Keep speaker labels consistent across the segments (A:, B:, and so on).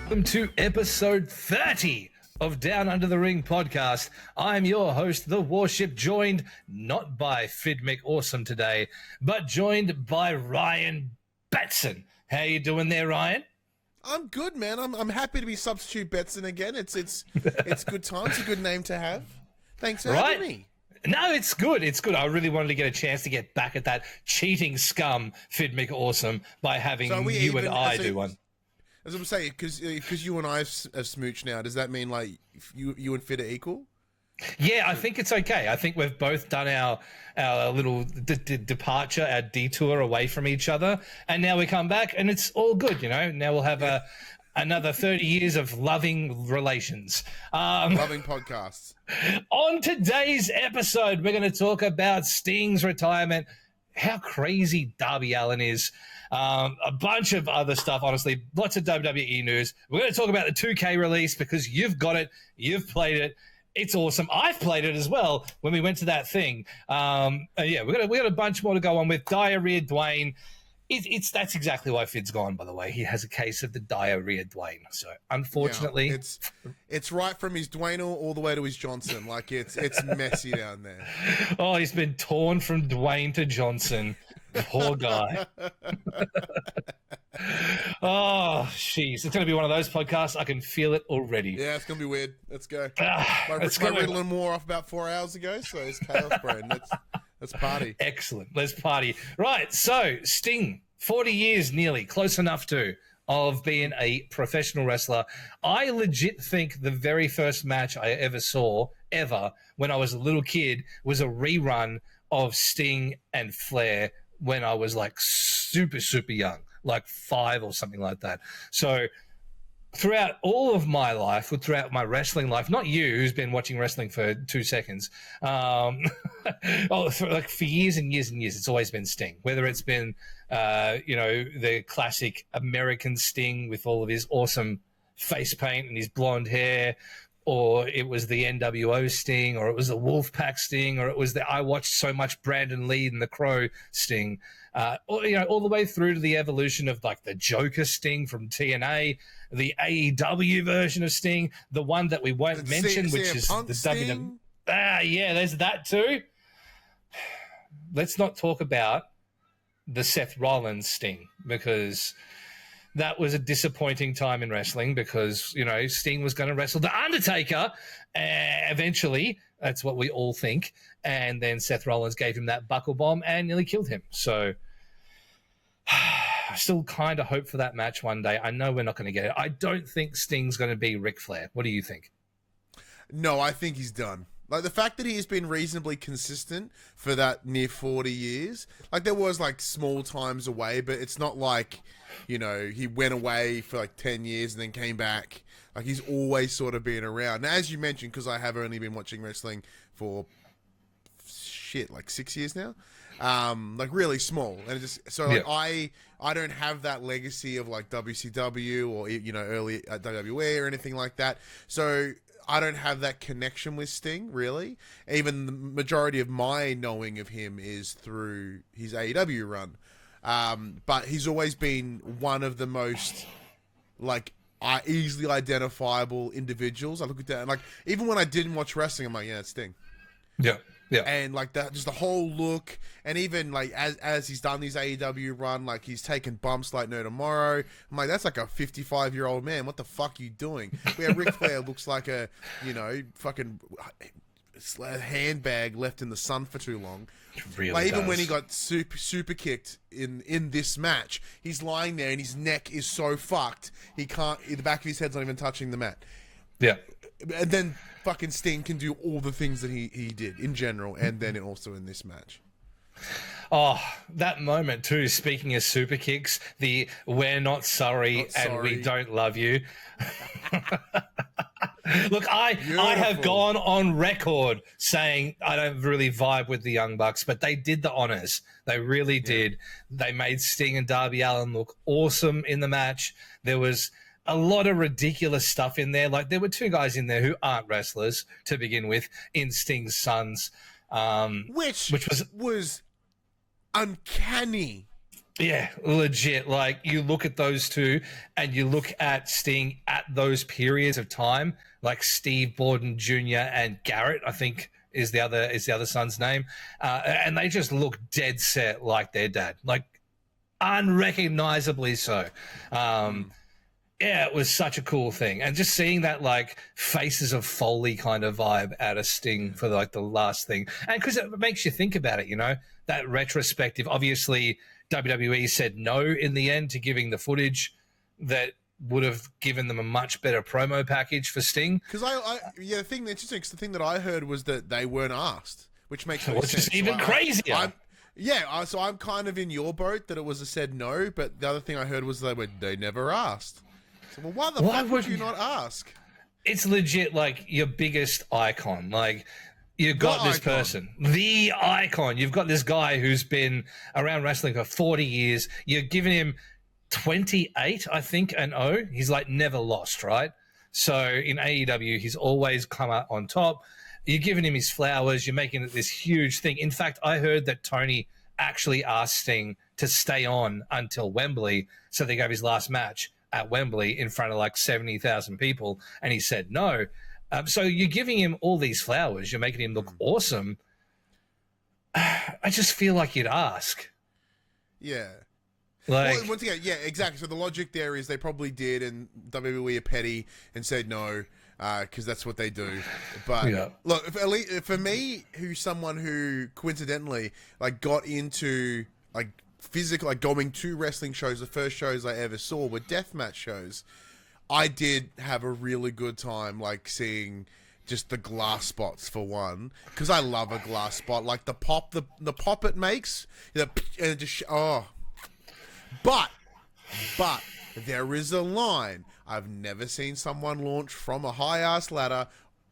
A: Welcome to episode 30 of Downunder The Ring podcast. I'm your host, TheWarship, joined not by Phid McAwesome today, but joined by Ryan Batson. How you doing there, Ryan?
B: I'm good, man. I'm happy to be substitute Betson again. It's good time. It's a good name to have. Thanks for having me.
A: No, it's good. It's good. I really wanted to get a chance to get back at that cheating scum, Phid McAwesome, by having you and I do one.
B: As I'm saying, because you and I have smooched now, does that mean like you and Phid are equal?
A: Yeah, I think it's okay. I think we've both done our little departure, our detour away from each other, and now we come back, and it's all good, you know. Now we'll have another 30 years of loving relations.
B: Loving podcasts.
A: On today's episode, we're going to talk about Sting's retirement, how crazy Darby Allin is, a bunch of other stuff, honestly, lots of WWE news. We're going to talk about the 2K release because you've got it, you've played it. It's awesome. I've played it as well when we went to that thing. Yeah, we got a bunch more to go on with. Diarrhea Dwayne. That's exactly why Fid's gone, by the way. He has a case of the diarrhea Dwayne. So unfortunately,
B: yeah, it's right from his Dwayne all the way to his Johnson. Like it's messy down there.
A: Oh, he's been torn from Dwayne to Johnson. Poor guy. Oh, jeez. It's going to be one of those podcasts. I can feel it already.
B: Yeah, it's going to be weird. Let's go. My Ritalin wore off about 4 hours ago, so it's chaos brain. Let's party.
A: Excellent. Let's party. Right, so Sting, 40 years nearly, close enough to, of being a professional wrestler. I legit think the very first match I ever saw, when I was a little kid, was a rerun of Sting and Flair when I was like super, super young, like 5 or something like that. So throughout all of my life, throughout my wrestling life, not you, who's been watching wrestling for 2 seconds, for years and years and years, it's always been Sting. Whether it's been, the classic American Sting with all of his awesome face paint and his blonde hair, or it was the NWO Sting, or it was the Wolfpack Sting, or it was the I watched so much Brandon Lee and the Crow Sting, all the way through to the evolution of like the Joker Sting from TNA, the AEW version of Sting, the one that we won't mention, which is the WWE. Yeah, there's that too. Let's not talk about the Seth Rollins Sting, because that was a disappointing time in wrestling, because, Sting was going to wrestle The Undertaker eventually. That's what we all think. And then Seth Rollins gave him that buckle bomb and nearly killed him. So I still kind of hope for that match one day. I know we're not going to get it. I don't think Sting's going to be Ric Flair. What do you think?
B: No, I think he's done. Like, the fact that he has been reasonably consistent for that near 40 years, like, there was, like, small times away, but it's not like, he went away for, like, 10 years and then came back. Like, he's always sort of been around. Now, as you mentioned, because I have only been watching wrestling for, like 6 years now, like, really small. And it just, so, like, yeah. I don't have that legacy of, like, WCW or, early WWE or anything like that. So I don't have that connection with Sting, really. Even the majority of my knowing of him is through his AEW run. But he's always been one of the most, like, easily identifiable individuals. I look at that, and, like, even when I didn't watch wrestling, I'm like, yeah, it's Sting.
A: Yeah. Yeah.
B: And, like, that, just the whole look, and even, like, as he's done his AEW run, like, he's taken bumps like no tomorrow. I'm like, that's like a 55-year-old man. What the fuck are you doing? Where Ric Flair looks like a, fucking handbag left in the sun for too long.
A: Really
B: like, even
A: does.
B: when he got super kicked in this match, he's lying there and his neck is so fucked, he can't, the back of his head's not even touching the mat.
A: Yeah.
B: And then fucking Sting can do all the things that he did in general, and then also in this match.
A: Oh, that moment too, speaking of super kicks, the we're not sorry and we don't love you. Look, I have gone on record saying I don't really vibe with the Young Bucks, but they did the honors. They really did. They made Sting and Darby Allin look awesome in the match. There was a lot of ridiculous stuff in there. Like, there were 2 guys in there who aren't wrestlers to begin with in Sting's sons.
B: Which was uncanny.
A: Yeah, legit. Like you look at those two and you look at Sting at those periods of time, like Steve Borden Jr. and Garrett, I think is the other son's name. And they just look dead set like their dad. Like unrecognizably so. Yeah, it was such a cool thing. And just seeing that like Faces of Foley kind of vibe out of Sting for like the last thing. And because it makes you think about it, you know, that retrospective. Obviously, WWE said no in the end to giving the footage that would have given them a much better promo package for Sting.
B: Because the thing that's interesting, 'cause the thing that I heard was that they weren't asked, which makes no sense.
A: Which is even crazier.
B: So I'm kind of in your boat that it was a said no, but the other thing I heard was they never asked. So, well, why the fuck would you not ask?
A: It's legit like your biggest icon. Like you've got this person, the icon. You've got this guy who's been around wrestling for 40 years. You're giving him 28, I think, and 0. He's like never lost, right? So in AEW, he's always come out on top. You're giving him his flowers. You're making it this huge thing. In fact, I heard that Tony actually asked Sting to stay on until Wembley. So they gave his last match at Wembley in front of like 70,000 people. And he said no. So you're giving him all these flowers. You're making him look awesome. I just feel like you'd ask.
B: Yeah.
A: Like,
B: well, once again, yeah, exactly. So the logic there is they probably did, and WWE are petty and said no, because that's what they do. But look, for me, who's someone who coincidentally like got into like physical, like going to wrestling shows, the first shows I ever saw were deathmatch shows. I did have a really good time, like seeing just the glass spots for one, because I love a glass spot, like the pop it makes, and it just But there is a line. I've never seen someone launch from a high-ass ladder,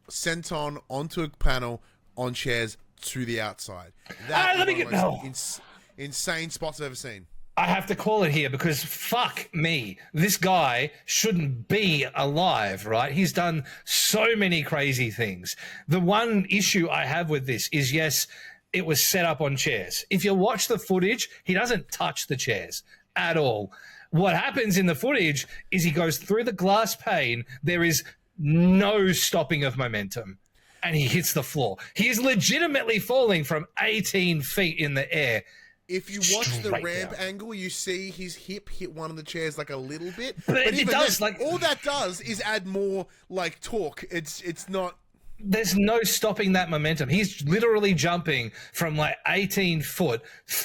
B: sent onto a panel, on chairs to the outside. That is one of the most insane spots I've ever seen.
A: I have to call it here because fuck me. This guy shouldn't be alive, right? He's done so many crazy things. The one issue I have with this is, yes, it was set up on chairs. If you watch the footage, he doesn't touch the chairs at all. What happens in the footage is he goes through the glass pane. There is no stopping of momentum, and he hits the floor. He is legitimately falling from 18 feet in the air.
B: If you watch the ramp angle, you see his hip hit one of the chairs like a little bit.
A: But it does,
B: then, all that does is add more like torque. It's not.
A: There's no stopping that momentum. He's literally jumping from like 18 foot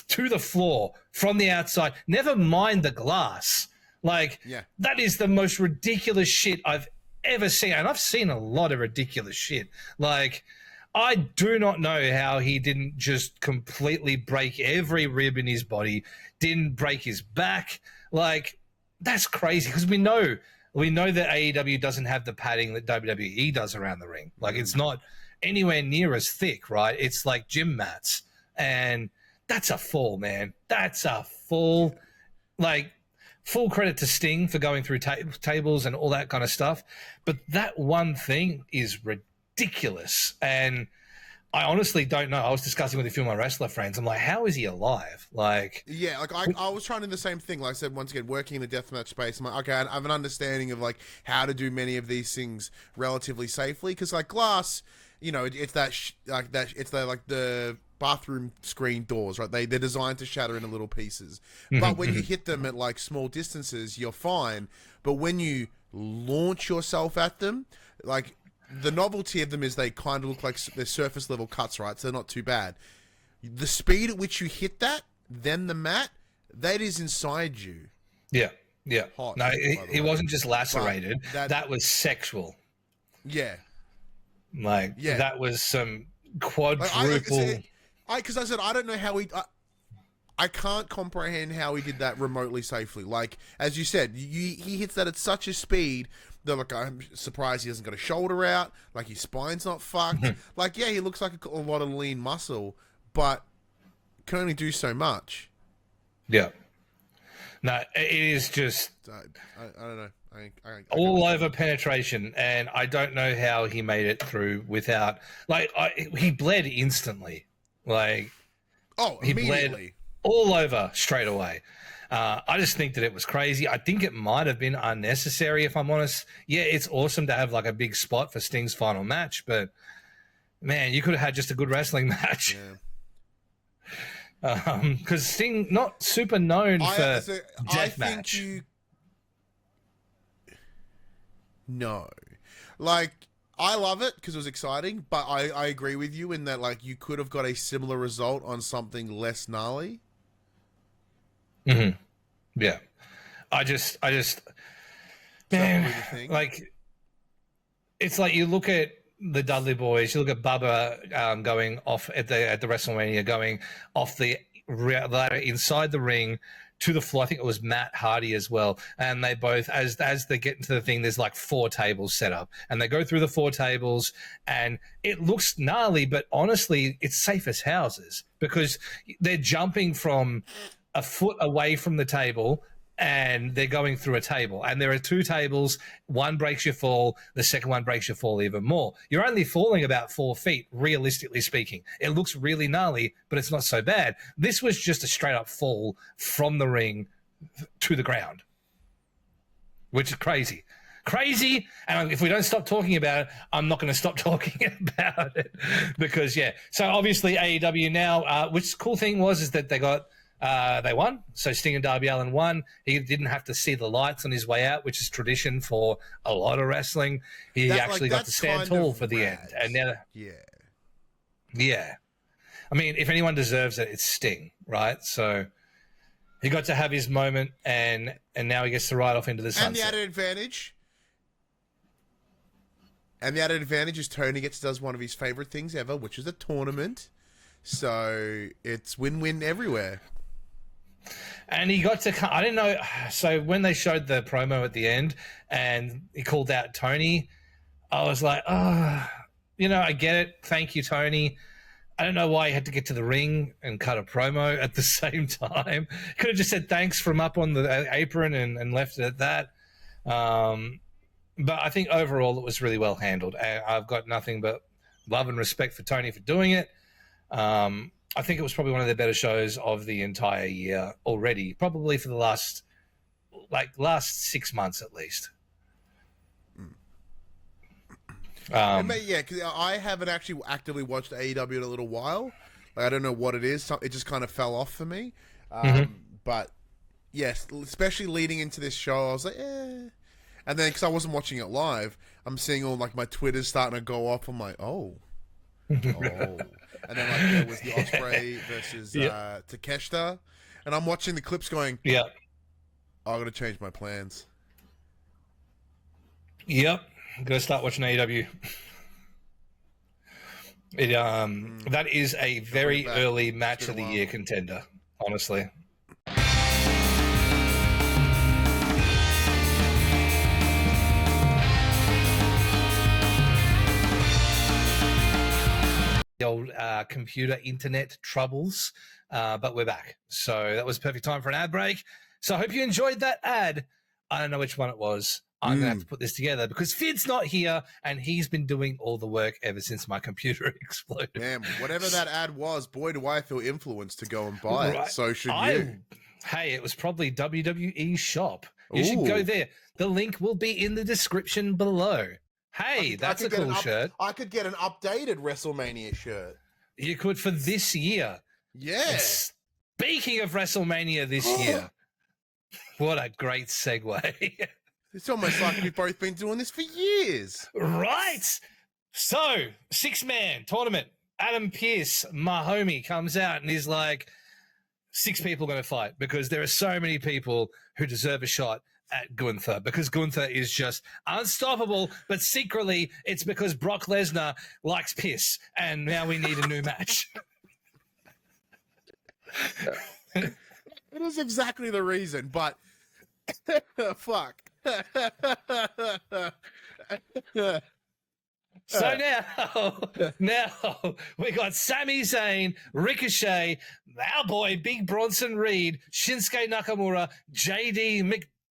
A: to the floor from the outside. Never mind the glass. Like, that is the most ridiculous shit I've ever seen. And I've seen a lot of ridiculous shit. Like, I do not know how he didn't just completely break every rib in his body, didn't break his back. Like, that's crazy because we know that AEW doesn't have the padding that WWE does around the ring. Like, it's not anywhere near as thick, right? It's like gym mats. And that's a fall, man. That's a fall. Like, full credit to Sting for going through tables and all that kind of stuff. But that one thing is ridiculous. And I honestly don't know. I was discussing with a few of my wrestler friends. I'm like, how is he alive? Like,
B: yeah, like I was trying to do the same thing. Like I said, once again, working in the deathmatch space, I'm like, okay, I have an understanding of like how to do many of these things relatively safely. Because like glass, you know, it's the bathroom screen doors, right? They're designed to shatter into little pieces. But when you hit them at like small distances, you're fine. But when you launch yourself at them, like, the novelty of them is they kind of look like they're surface level cuts, right? So they're not too bad. The speed at which you hit that, then the mat, that is inside you.
A: Yeah.
B: Hot,
A: no, he wasn't just lacerated. That was sexual.
B: Yeah.
A: Like, that was some quadruple.
B: Because I said, I don't know how I can't comprehend how he did that remotely safely. Like, as you said, he hits that at such a speed. They're like, I'm surprised he hasn't got a shoulder out. Like, his spine's not fucked. Like, yeah, he looks like a lot of lean muscle, but can only do so much.
A: Yeah. No, it is just...
B: I don't know.
A: all over penetration, and I don't know how he made it through without... Like, he bled instantly. Like...
B: Oh,
A: he
B: immediately.
A: bled all over straight away. I just think that it was crazy. I think it might have been unnecessary, if I'm honest. Yeah, it's awesome to have like a big spot for Sting's final match, but man, you could have had just a good wrestling match. Because Sting not super known for deathmatch.
B: No, like I love it because it was exciting, but I agree with you in that like you could have got a similar result on something less gnarly.
A: Mm-hmm. Yeah, I just, man, like it's like you look at the Dudley Boys, you look at Bubba going off at the WrestleMania, going off the ladder inside the ring to the floor. I think it was Matt Hardy as well, and they both, as they get into the thing, there's like 4 tables set up, and they go through the 4 tables, and it looks gnarly, but honestly, it's safe as houses because they're jumping from a foot away from the table and they're going through a table, and there are 2 tables. One breaks your fall, the second one breaks your fall even more. You're only falling about 4 feet, realistically speaking. It looks really gnarly, but it's not so bad. This was just a straight up fall from the ring to the ground, which is crazy. And if we don't stop talking about it, I'm not going to stop talking about it because, yeah. So obviously AEW now, which cool thing is that they won. So Sting and Darby Allin won. He didn't have to see the lights on his way out, which is tradition for a lot of wrestling. He actually got to stand tall for the end. And now, yeah. I mean, if anyone deserves it, it's Sting, right? So he got to have his moment, and now he gets to ride off into the sunset.
B: And the added advantage is Tony does one of his favorite things ever, which is a tournament. So it's win-win everywhere.
A: And he got to, I didn't know, so when they showed the promo at the end and he called out Tony, I was like, I get it. Thank you, Tony. I don't know why he had to get to the ring and cut a promo at the same time. Could have just said thanks from up on the apron and left it at that. But I think overall it was really well handled. I've got nothing but love and respect for Tony for doing it. I think it was probably one of the better shows of the entire year already, probably for the last 6 months at least.
B: Because I haven't actually actively watched AEW in a little while. Like, I don't know what it is. It just kind of fell off for me. But yes, especially leading into this show, I was like, eh. And then because I wasn't watching it live, I'm seeing all like my Twitters starting to go up. I'm like, oh. And then like there was the Ospreay versus Takeshita, and I'm watching the clips going, I got to change my plans.
A: Yep, gotta start watching AEW. That is a very early match of the year contender, honestly. Old computer internet troubles, but we're back. So that was perfect time for an ad break. So I hope you enjoyed that ad. I don't know which one it was. I'm going to have to put this together because Phid's not here and he's been doing all the work ever since my computer exploded.
B: Damn, whatever that ad was, boy, do I feel influenced to go and buy it. So should you.
A: Hey, it was probably WWE Shop. You should go there. The link will be in the description below. Hey, that's a cool shirt.
B: I could get an updated WrestleMania shirt.
A: You could for this year.
B: Yeah.
A: And speaking of WrestleMania this year, what a great segue.
B: It's almost like we've both been doing this for years.
A: Right. So, 6-man tournament. Adam Pearce, my homie, comes out and he's like, 6 people going to fight because there are so many people who deserve a shot at Gunther because Gunther is just unstoppable, but secretly it's because Brock Lesnar likes piss and now we need a new match.
B: It is exactly the reason, but fuck.
A: So now we got Sami Zayn, Ricochet, our boy Big Bronson Reed, Shinsuke Nakamura, JD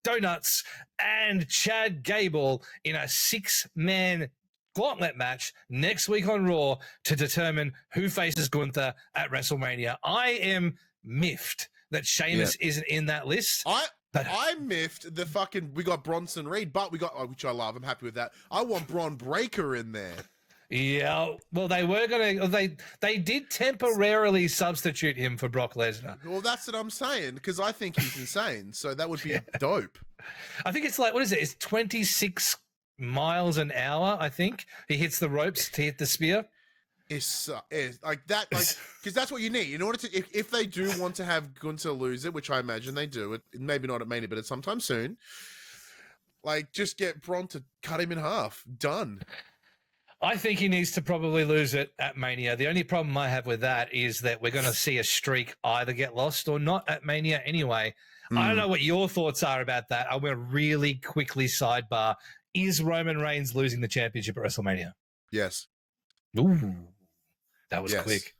A: McDonuts, and Chad Gable in a 6-man gauntlet match next week on Raw to determine who faces Gunther at WrestleMania. I am miffed that Sheamus isn't in that list.
B: I miffed the fucking. We got Bronson Reed, but we got, which I love. I'm happy with that. I want Bron Breakker in there.
A: Yeah, well, they were gonna. They did temporarily substitute him for Brock Lesnar.
B: Well, that's what I'm saying, because I think he's insane. So that would be dope.
A: I think it's like, what is it? It's 26 miles an hour. I think he hits the ropes to hit the spear.
B: Is like that, like, because that's what you need in order to. If they do want to have Gunther lose it, which I imagine they do, it maybe not at Mania, but it's sometime soon. Like, just get Bron to cut him in half. Done.
A: I think he needs to probably lose it at Mania. The only problem I have with that is that we're going to see a streak either get lost or not at Mania anyway. I don't know what your thoughts are about that. I'm going to really quickly sidebar. Is Roman Reigns losing the championship at WrestleMania?
B: Yes.
A: Ooh, that was quick.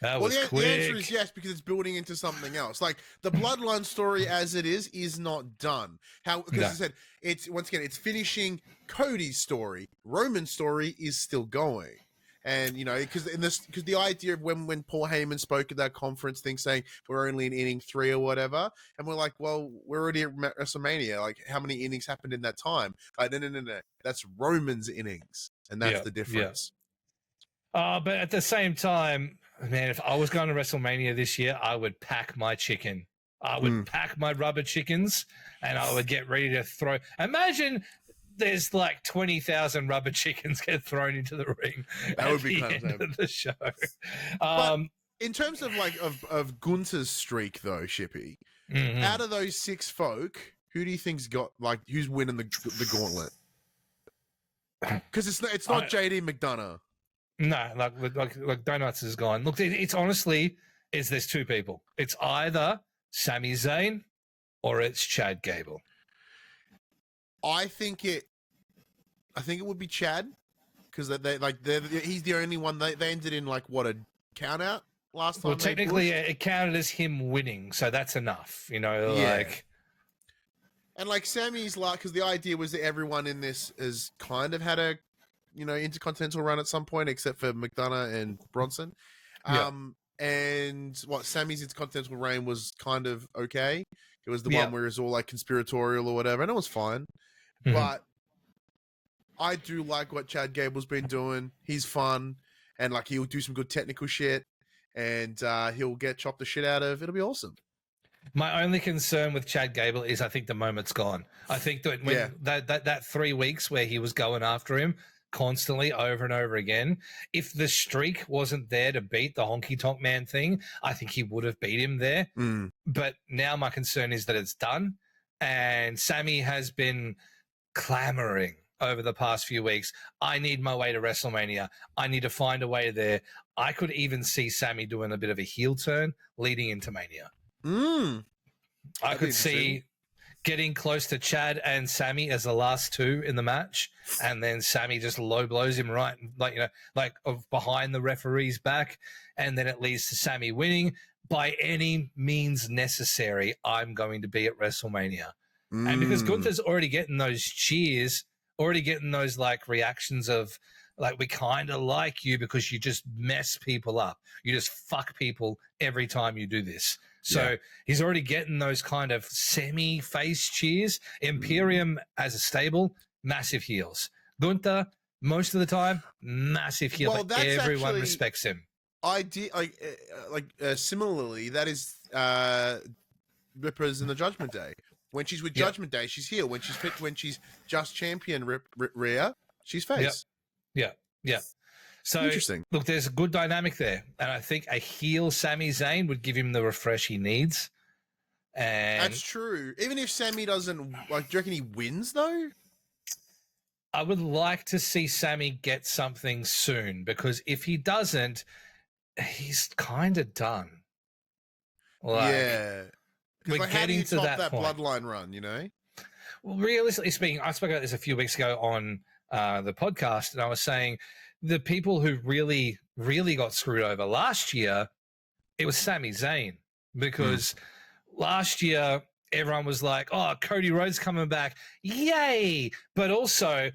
A: That was quick.
B: The answer is yes, because it's building into something else. Like, the Bloodline story as it is not done. Because I said, it's, once again, it's finishing Cody's story. Roman's story is still going. And, you know, because the idea of when Paul Heyman spoke at that conference thing saying we're only in inning 3 or whatever, and we're like, well, we're already at WrestleMania. Like, how many innings happened in that time? Like, no. That's Roman's innings. And that's the difference.
A: But at the same time, man, if I was going to WrestleMania this year, I would pack my chicken. I would pack my rubber chickens, and I would get ready to throw. Imagine there's like 20,000 rubber chickens get thrown into the ring.
B: That would be kind
A: of the show.
B: But in terms of like of Gunther's streak, though, Shippy, out of those 6 folk, who do you think's got, like, who's winning the gauntlet? Because it's not JD McDonough.
A: No, like Donuts is gone. Look, it's honestly, there's 2 people. It's either Sami Zayn or it's Chad Gable.
B: I think it would be Chad, because he's the only one. They ended in like what, a count out last time.
A: Well, technically, it counted as him winning, so that's enough. You know, like.
B: And like Sammy's like, because the idea was that everyone in this has kind of had a, you know, intercontinental run at some point, except for McDonough and Bronson. And what Sammy's intercontinental reign was kind of okay. It was the one where it was all like conspiratorial or whatever, and it was fine. But I do like what Chad Gable's been doing. He's fun, and like he'll do some good technical shit, and he'll get chopped the shit out of. It'll be awesome.
A: My only concern with Chad Gable is I think the moment's gone. I think that when that 3 weeks where he was going after him constantly over and over again, if the streak wasn't there to beat the Honky Tonk Man thing, I think he would have beat him there. But now my concern is that it's done, and Sammy has been clamoring over the past few weeks. I need my way to WrestleMania. I need to find a way there. I could even see Sammy doing a bit of a heel turn leading into Mania. I could see getting close to Chad and Sammy as the last 2 in the match, and then Sammy just low blows him right, like, you know, like behind the referee's back, and then it leads to Sammy winning. By any means necessary, I'm going to be at WrestleMania. And because Gunther's already getting those cheers, already getting those like reactions of like, we kind of like you because you just mess people up. You just fuck people every time you do this. So he's already getting those kind of semi-face cheers. Imperium as a stable, massive heels. Gunther, most of the time, massive heel.
B: Well,
A: but everyone respects him.
B: I did similarly. That is Ripper's in the Judgment Day. When she's with Judgment Day, she's heel. When she's just champion Rhea, she's face.
A: Yeah. So,
B: interesting.
A: Look, there's a good dynamic there. And I think a heel Sami Zayn would give him the refresh he needs. And
B: that's true. Even if Sammy doesn't, like, do you reckon he wins, though?
A: I would like to see Sammy get something soon, because if he doesn't, he's kind of done. Like, we're
B: like,
A: getting to that point.
B: Bloodline run, you know?
A: Well, realistically speaking, I spoke about this a few weeks ago on the podcast, and I was saying the people who really, really got screwed over last year, it was Sami Zayn, because last year everyone was like, oh, Cody Rhodes coming back, yay! But also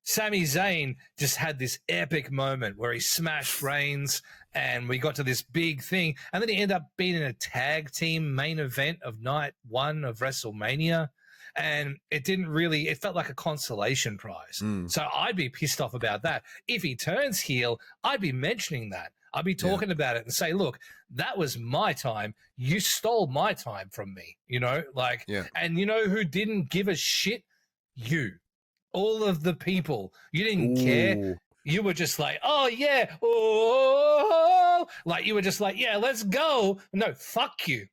A: Sami Zayn just had this epic moment where he smashed Reigns and we got to this big thing. And then he ended up being in a tag team main event of night 1 of WrestleMania. And it felt like a consolation prize. So I'd be pissed off about that. If he turns heel, I'd be mentioning that. I'd be talking about it and say, look, that was my time. You stole my time from me, and you know who didn't give a shit? You. All of the people. You didn't care. You were just like, oh, yeah. Oh, like you were just like, yeah, let's go. No, fuck you.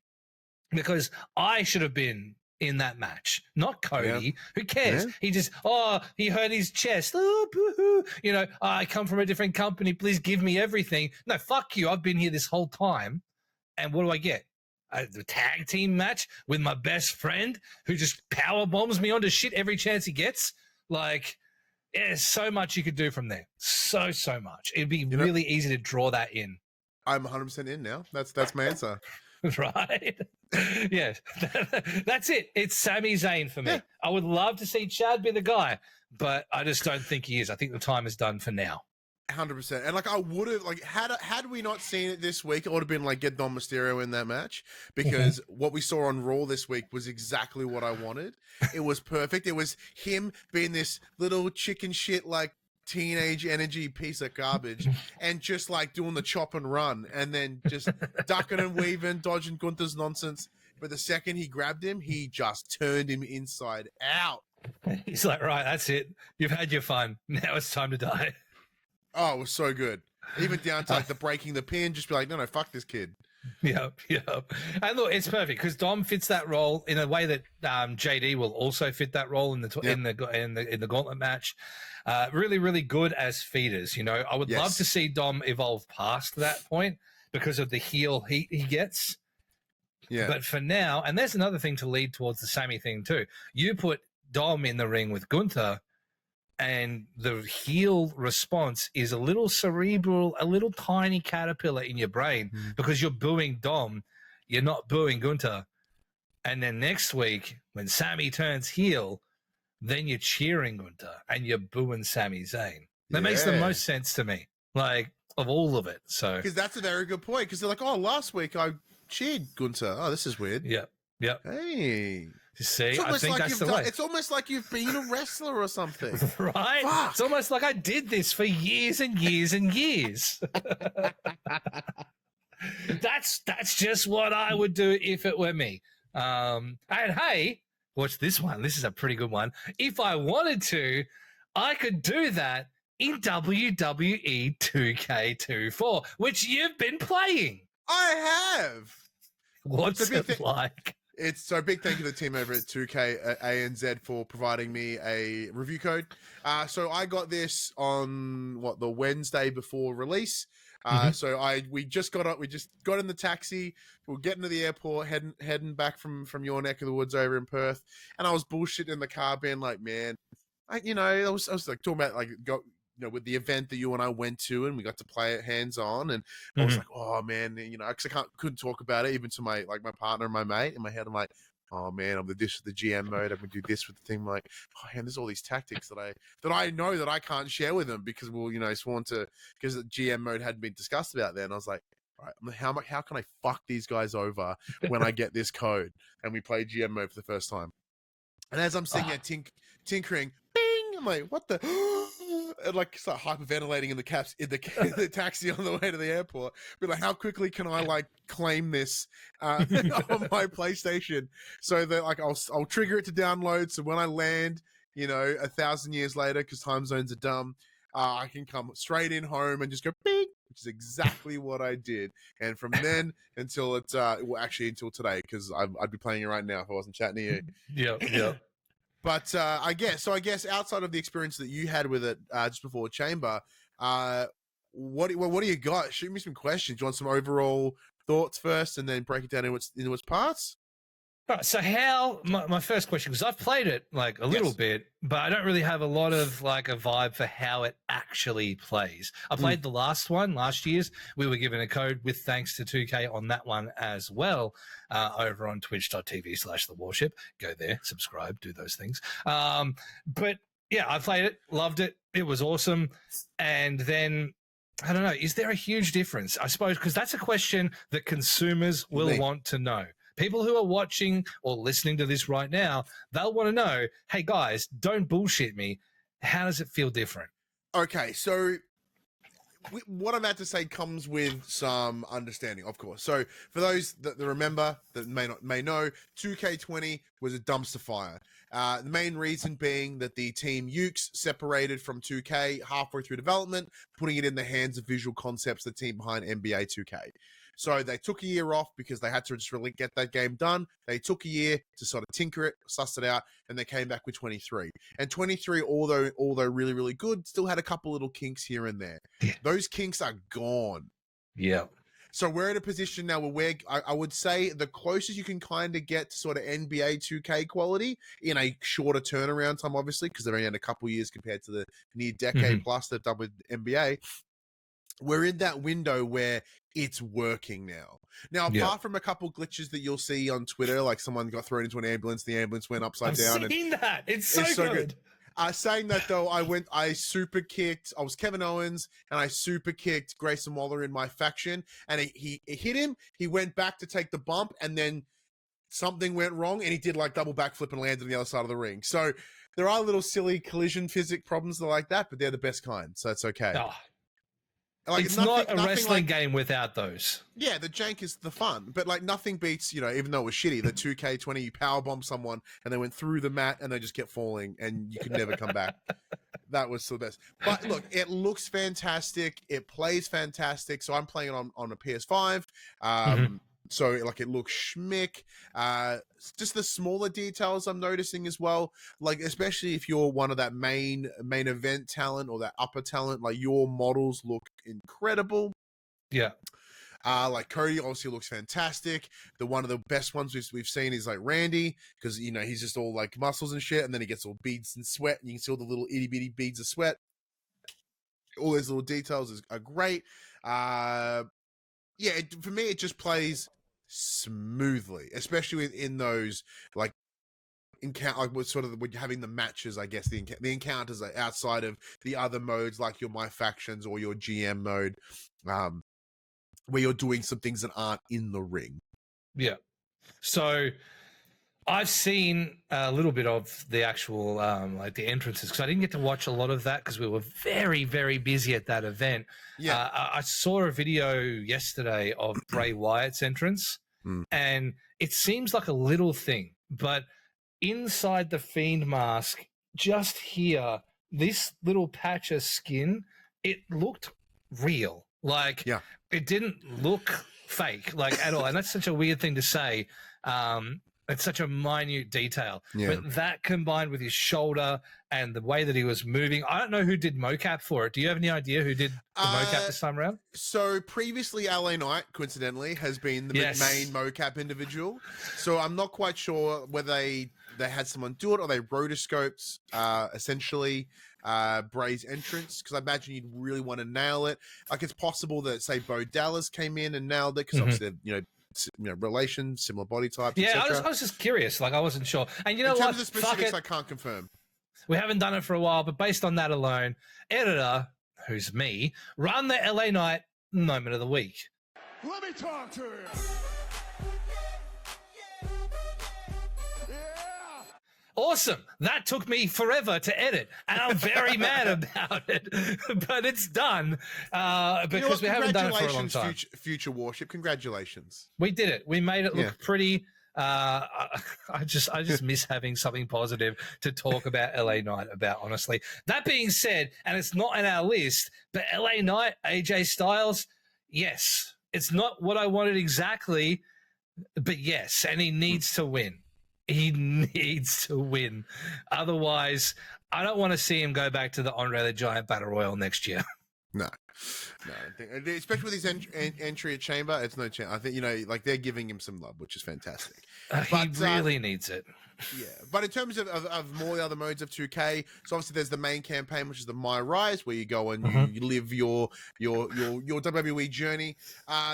A: Because I should have been in that match, not Cody. Yeah. Who cares? Yeah. He hurt his chest. Oh, boo-hoo. I come from a different company. Please give me everything. No, fuck you. I've been here this whole time. And what do I get? The tag team match with my best friend who just power bombs me onto shit every chance he gets. Like, there's so much you could do from there. So much. It'd be really easy to draw that in.
B: I'm 100% in now. That's my answer.
A: Right? Yeah. That's it. It's Sami Zayn for me. Yeah. I would love to see Chad be the guy, but I just don't think he is. I think the time is done for now.
B: 100%. And I would have had we not seen it this week, it would have been get Dom Mysterio in that match, because what we saw on Raw this week was exactly what I wanted. It was perfect. It was him being this little chicken shit teenage energy piece of garbage and just doing the chop and run and then just ducking and weaving, dodging Gunther's nonsense. But the second he grabbed him, he just turned him inside out.
A: He's like, right, that's it. You've had your fun. Now it's time to die.
B: Oh, it was so good. Even down to the breaking the pin, just be like, no, fuck this kid.
A: Yep. And look, it's perfect because Dom fits that role in a way that JD will also fit that role in the gauntlet match. Really, really good as feeders. I would love to see Dom evolve past that point because of the heel he gets. Yeah. But for now, and there's another thing to lead towards the Sammy thing too. You put Dom in the ring with Gunther, and the heel response is a little cerebral, a little tiny caterpillar in your brain because you're booing Dom, you're not booing Gunther. And then next week, when Sammy turns heel, then you're cheering Gunther and you're booing Sami Zayn. That makes the most sense to me, of all of it. So
B: because that's a very good point. Because they're like, oh, last week I cheered Gunther. Oh, this is weird.
A: Yep.
B: Hey.
A: You see, I think that's the way.
B: It's almost like you've been a wrestler or something.
A: Right? Fuck. It's almost like I did this for years and years and years. That's just what I would do if it were me. And hey, watch this one. This is a pretty good one. If I wanted to, I could do that in WWE 2K24, which you've been playing.
B: I have.
A: What's it like?
B: It's so big thank you to the team over at 2K ANZ for providing me a review code. So I got this on the Wednesday before release. So we just got in the taxi. We were getting to the airport, heading back from your neck of the woods over in Perth, and I was bullshitting in the car, being like, man, I was talking about with the event that you and I went to, and we got to play it hands on, and I was like, oh man, because I couldn't talk about it even to my my partner and my mate. In my head, I'm like, oh man, I'm the GM mode. I'm gonna do this with the thing. I'm like, oh man, there's all these tactics that I know that I can't share with them because sworn to, because the GM mode hadn't been discussed about then. I was like, all right, how can I fuck these guys over when I get this code? And we play GM mode for the first time. And as I'm sitting there tinkering, bing, I'm like, what the? And start hyperventilating in the taxi on the way to the airport. Be like, how quickly can I claim this on my PlayStation so that I'll trigger it to download. So when I land, 1,000 years later, because time zones are dumb, I can come straight in home and just go bing, which is exactly what I did. And from then until until today, because I'd be playing it right now if I wasn't chatting to you.
A: Yeah.
B: But I guess outside of the experience that you had with it just before Chamber, what do you got? Shoot me some questions. Do you want some overall thoughts first, and then break it down into its parts?
A: All right, so my first question, because I've played it a little bit, but I don't really have a lot of a vibe for how it actually plays. I played the last one last year's. We were given a code with thanks to 2K on that one as well, over on twitch.tv/TheWarship. Go there, subscribe, do those things. But Yeah, I played it, loved it. It was awesome. And then, I don't know, is there a huge difference? I suppose, because that's a question that consumers will want to know. People who are watching or listening to this right now, they'll want to know, hey, guys, don't bullshit me. How does it feel different?
B: Okay, so what I'm about to say comes with some understanding, of course. So for those that remember, that may know, 2K20 was a dumpster fire. The main reason being that the team Ukes separated from 2K halfway through development, putting it in the hands of Visual Concepts, the team behind NBA 2K. So they took a year off because they had to just really get that game done. They took a year to sort of tinker it, suss it out, and they came back with 23. And 23, although really, really good, still had a couple little kinks here and there.
A: Yeah.
B: Those kinks are gone.
A: Yeah.
B: So we're in a position now where I would say the closest you can kind of get to sort of NBA 2K quality in a shorter turnaround time, obviously, because they're only in a couple years compared to the near decade plus they've done with NBA. We're in that window where it's working now. Now, apart from a couple glitches that you'll see on Twitter, like someone got thrown into an ambulance, the ambulance went upside down.
A: I've seen that. It's so good.
B: Saying that though, I super kicked. I was Kevin Owens, and I super kicked Grayson Waller in my faction, and he hit him. He went back to take the bump, and then something went wrong, and he did like double backflip and landed on the other side of the ring. So there are little silly collision physics problems like that, but they're the best kind, so it's okay.
A: Oh.
B: Like,
A: it's not a wrestling game without those.
B: Yeah, the jank is the fun, but like nothing beats, even though it was shitty, the 2K20, you powerbomb someone and they went through the mat and they just kept falling and you could never come back. That was the best. But look, it looks fantastic. It plays fantastic. So I'm playing it on a PS5. So like it looks schmick. Just the smaller details I'm noticing as well. Like especially if you're one of that main event talent or that upper talent, like your models look incredible.
A: Yeah.
B: Like Cody obviously looks fantastic. One of the best ones we've seen is like Randy, because he's just all like muscles and shit, and then he gets all beads and sweat, and you can see all the little itty bitty beads of sweat. All those little details are great. Yeah, for me, it just plays smoothly, especially in those like encounter, sort of when you're having the matches. I guess the encounters are outside of the other modes, like your My Factions or your GM mode, where you're doing some things that aren't in the ring.
A: Yeah. So I've seen a little bit of the actual like the entrances, because I didn't get to watch a lot of that because we were very, very busy at that event. Yeah, I saw a video yesterday of Bray Wyatt's entrance, and it seems like a little thing, but inside the Fiend mask, just here, this little patch of skin, it looked real. Like, it didn't look fake, like at all. And that's such a weird thing to say. It's such a minute detail. Yeah. But that combined with his shoulder and the way that he was moving, I don't know who did mocap for it. Do you have any idea who did the mocap this time around?
B: So previously, LA Knight, coincidentally, has been the main mocap individual. So I'm not quite sure whether they had someone do it or they rotoscoped essentially Bray's entrance, because I imagine you'd really want to nail it. Like, it's possible that, say, Bo Dallas came in and nailed it, because obviously, relation, similar body types.
A: Yeah, I was just curious. Like, I wasn't sure. And you know what?
B: In terms of specifics, I can't confirm.
A: We haven't done it for a while, but based on that alone, editor, who's me, run the LA Knight moment of the week.
C: Let me talk to you.
A: Awesome. That took me forever to edit, and I'm very mad about it, but it's done because we haven't done it for a long time.
B: Future Warship, congratulations.
A: We did it. We made it look pretty. I just miss having something positive to talk about LA Knight about, honestly. That being said, and it's not on our list, but LA Knight, AJ Styles, yes. It's not what I wanted exactly, but yes, and he needs to win. He needs to win. Otherwise, I don't want to see him go back to the Andre the Giant Battle Royal next year.
B: No, I don't think, especially with his entry at Chamber, it's no chance. I think, like, they're giving him some love, which is fantastic.
A: He really needs it.
B: Yeah, but in terms of more the other modes of 2K, so obviously there's the main campaign, which is the My Rise, where you go and you live your WWE journey.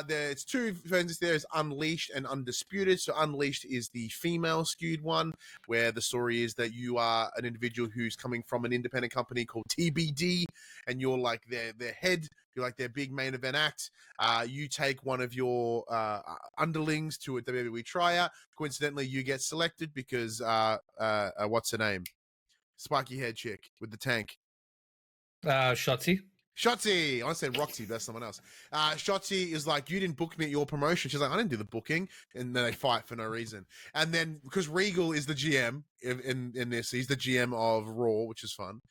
B: There's two versions. There's Unleashed and Undisputed. So Unleashed is the female skewed one, where the story is that you are an individual who's coming from an independent company called TBD, and you're like their head. You're like their big main event act. You take one of your underlings to a WWE tryout. Coincidentally, you get selected because what's her name? Spiky head chick with the tank.
A: Shotzi.
B: Shotzi. I said Roxy, that's someone else. Shotzi is like, you didn't book me at your promotion. She's like, I didn't do the booking. And then they fight for no reason. And then, because Regal is the GM in this, he's the GM of Raw, which is fun.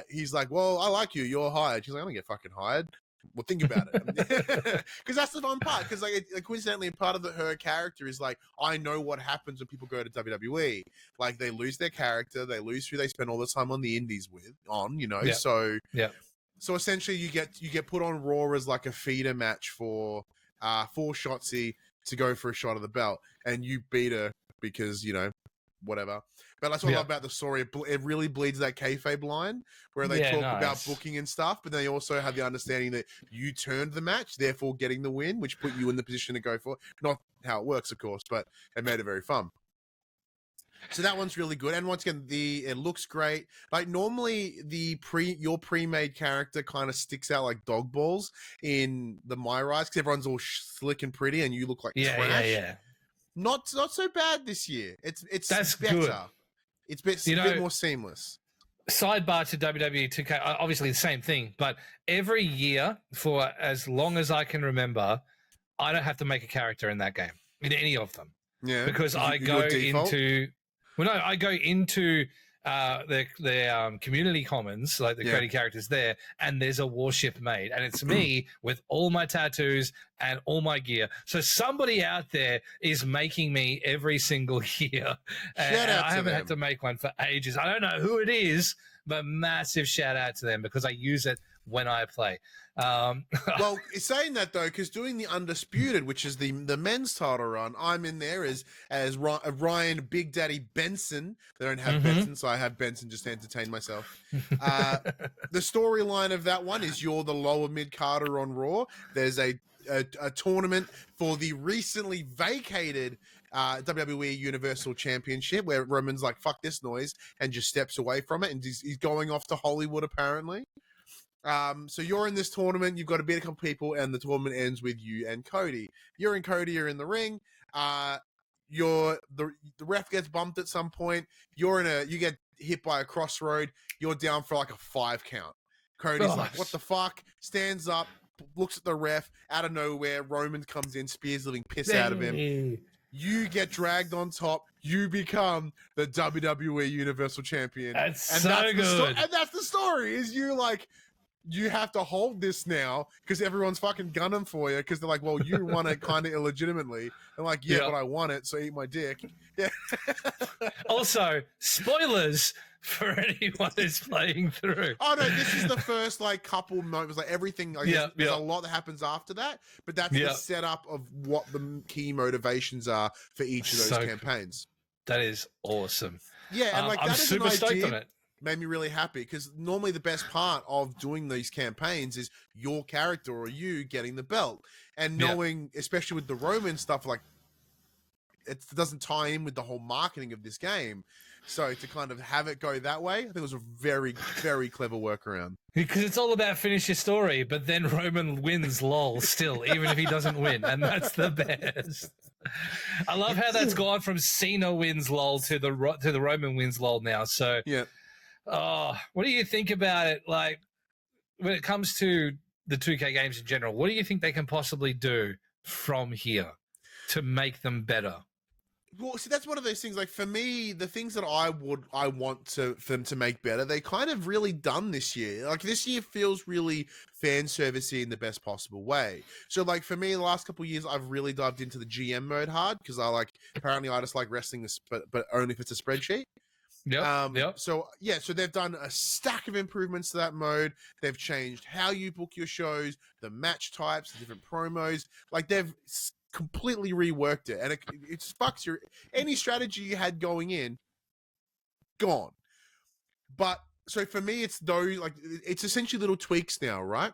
B: He's like, well, I like you. You're hired. She's like, I don't get fucking hired. Well, think about it. Because that's the fun part. Because like, coincidentally, part of her character is like, I know what happens when people go to WWE. Like, they lose their character. They lose who they spend all the time on the indies with,
A: Yeah.
B: So essentially, you get put on Raw as like a feeder match for Shotzi to go for a shot of the belt, and you beat her because whatever. But that's what I love about the story. It really bleeds that kayfabe line where they talk about booking and stuff, but they also have the understanding that you turned the match, therefore getting the win, which put you in the position to go for it. Not how it works, of course, but it made it very fun. So that one's really good, and once again, it looks great. Like normally, your pre-made character kind of sticks out like dog balls in the My Rise because everyone's all slick and pretty, and you look like trash.
A: Yeah.
B: Not so bad this year. It's
A: That's
B: better.
A: Good.
B: It's a bit more seamless.
A: Sidebar to WWE 2K, obviously the same thing, but every year for as long as I can remember, I don't have to make a character in that game, in any of them.
B: Yeah,
A: because I go into the community commons, like the creative characters there, and there's a Warship made, and it's me with all my tattoos and all my gear. So somebody out there is making me every single year, and I haven't had to make one for ages. I don't know who it is, but massive shout out to them because I use it when I play.
B: Well, saying that though, because doing the Undisputed, which is the men's title run, I'm in there as Ryan Big Daddy Benson. They don't have Benson, so I have Benson just to entertain myself. The storyline of that one is you're the lower mid carder on Raw. There's a tournament for the recently vacated WWE Universal Championship where Roman's like, fuck this noise, and just steps away from it, and he's going off to Hollywood apparently. So you're in this tournament, you've got to beat a couple people, and the tournament ends with you and Cody. You're in the ring. The ref gets bumped at some point. You get hit by a crossroad. You're down for like a 5 count. Cody's like, what the fuck? Stands up, looks at the ref. Out of nowhere, Roman comes in, spears the living piss out of him. You get dragged on top. You become the WWE Universal Champion.
A: That's good.
B: And that's the story. Is you like, you have to hold this now because everyone's fucking gunning for you because they're like, well, you won it kind of illegitimately. And like, but I won it, so eat my dick. Yeah.
A: Also, spoilers for anyone who's playing through.
B: Oh no, this is the first like couple moments, like everything. Like, there's a lot that happens after that, but that's the setup of what the key motivations are for each of those campaigns.
A: That is awesome.
B: Yeah, and like
A: I'm super stoked on it.
B: Made me really happy because normally the best part of doing these campaigns is your character or you getting the belt and knowing, especially with the Roman stuff, like it doesn't tie in with the whole marketing of this game. So to kind of have it go that way, I think it was a very, very clever workaround.
A: Because it's all about finish your story, but then Roman wins lol still, even if he doesn't win. And that's the best. I love how that's gone from Cena wins lol to the Roman wins lol now. So what do you think about it? Like, when it comes to the 2K games in general, what do you think they can possibly do from here to make them better?
B: Well, see, that's one of those things. Like for me, the things that I want for them to make better, they kind of really done this year. Like this year feels really fan servicey in the best possible way. So, like for me, the last couple of years, I've really dived into the GM mode hard because apparently I just like wrestling this, but only if it's a spreadsheet. So they've done a stack of improvements to that mode. They've changed how you book your shows, the match types, the different promos. Like they've completely reworked it, and it just fucks your any strategy you had going in, gone. But so for me, it's those like it's essentially little tweaks now, right?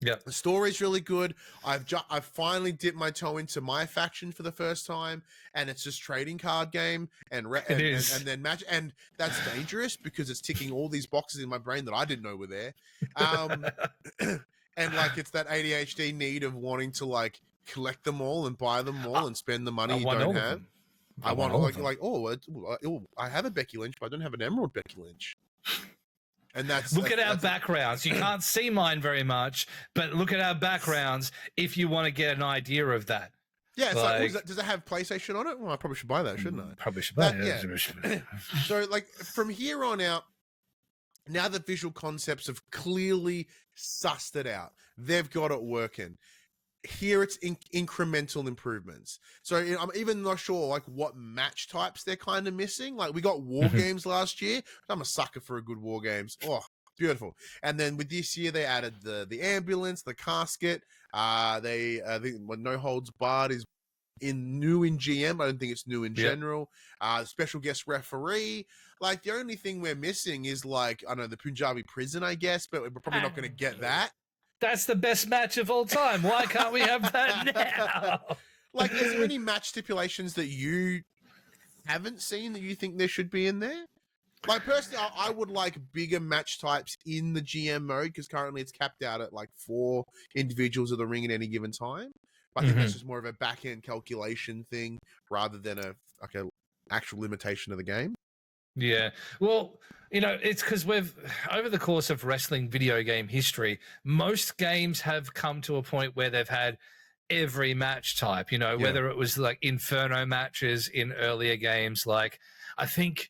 A: Yeah.
B: The story's really good. I've finally dipped my toe into my faction for the first time, and it's just trading card game and then match, and that's dangerous because it's ticking all these boxes in my brain that I didn't know were there. And like it's that ADHD need of wanting to like collect them all and buy them all and spend the money you don't have. I want I have a Becky Lynch, but I don't have an Emerald Becky Lynch. And
A: look at our backgrounds. You can't see mine very much, but look at our backgrounds if you want to get an idea of that.
B: Yeah, it's like does it have PlayStation on it? Well, I probably should buy that, shouldn't I?
A: Probably should buy it.
B: Yeah. So, like, from here on out, now the visual concepts have clearly sussed it out. They've got it working. Here it's incremental improvements. So I'm even not sure like what match types they're kind of missing. Like we got war games last year. I'm a sucker for a good war games. Oh, beautiful. And then with this year they added the ambulance, the casket. They think no holds barred is new in GM. I don't think it's new in general. Special guest referee. Like the only thing we're missing is like I don't know the Punjabi prison, I guess, but we're probably not going to get that.
A: That's the best match of all time. Why can't we have that now?
B: Like, is there any match stipulations that you haven't seen that you think there should be in there? Like, personally, I would like bigger match types in the GM mode because currently it's capped out at like 4 individuals of the ring at any given time. But I think that's just more of a back-end calculation thing rather than a actual limitation of the game.
A: Yeah. Well, you know, it's because we've, over the course of wrestling video game history, most games have come to a point where they've had every match type, you know, whether it was like Inferno matches in earlier games. Like, I think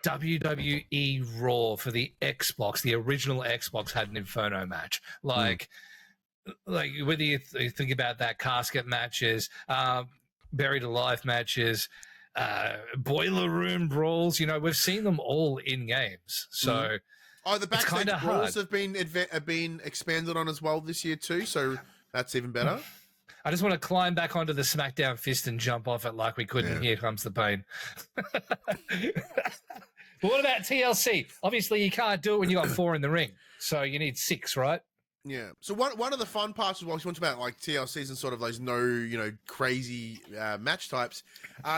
A: WWE Raw for the Xbox, the original Xbox, had an Inferno match. Like whether you think about that, casket matches, buried alive matches, boiler room brawls, you know, we've seen them all in games. So
B: the backstage brawls have been expanded on as well this year too, so that's even better.
A: I just want to climb back onto the SmackDown fist and jump off it like we could in Here Comes the Pain. But what about TLC? Obviously you can't do it when you got 4 in the ring, so you need 6, right?
B: Yeah. So one of the fun parts as well, you want about like TLCs and sort of those crazy match types,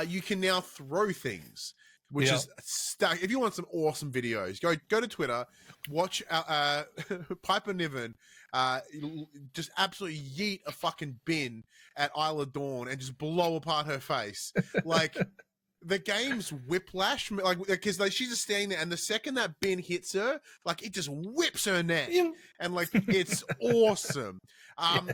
B: you can now throw things, which is stuck. If you want some awesome videos, go to Twitter, watch Piper Niven just absolutely yeet a fucking bin at Isla Dawn and just blow apart her face. Like the game's whiplash, like because she's just standing there, and the second that bin hits her, like it just whips her neck, and like it's awesome.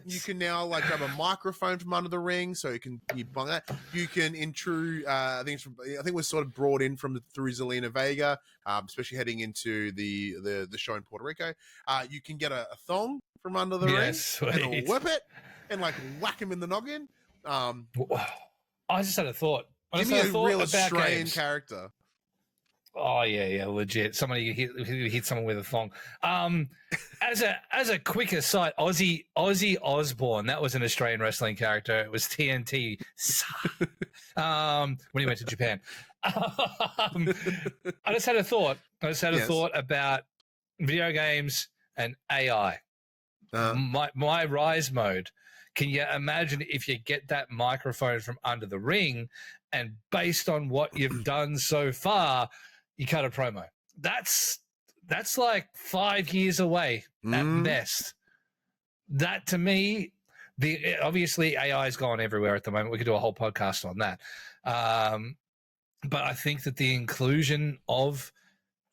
B: You can now like grab a microphone from under the ring, so you bung that. You can intrude. I think it was sort of brought in through Zelina Vega, especially heading into the show in Puerto Rico. You can get a thong from under the ring and whip it and like whack him in the noggin.
A: I just had a thought.
B: Give me a real Australian character.
A: Oh yeah, legit. Somebody who hit someone with a thong. As a quick aside, Ozzy Osbourne, that was an Australian wrestling character. It was TNT. When he went to Japan. I just had a thought. Thought about video games and AI. My Rise mode. Can you imagine if you get that microphone from under the ring and based on what you've done so far, you cut a promo? That's like 5 years away at best. That to me, obviously AI's gone everywhere at the moment. We could do a whole podcast on that. But I think that the inclusion of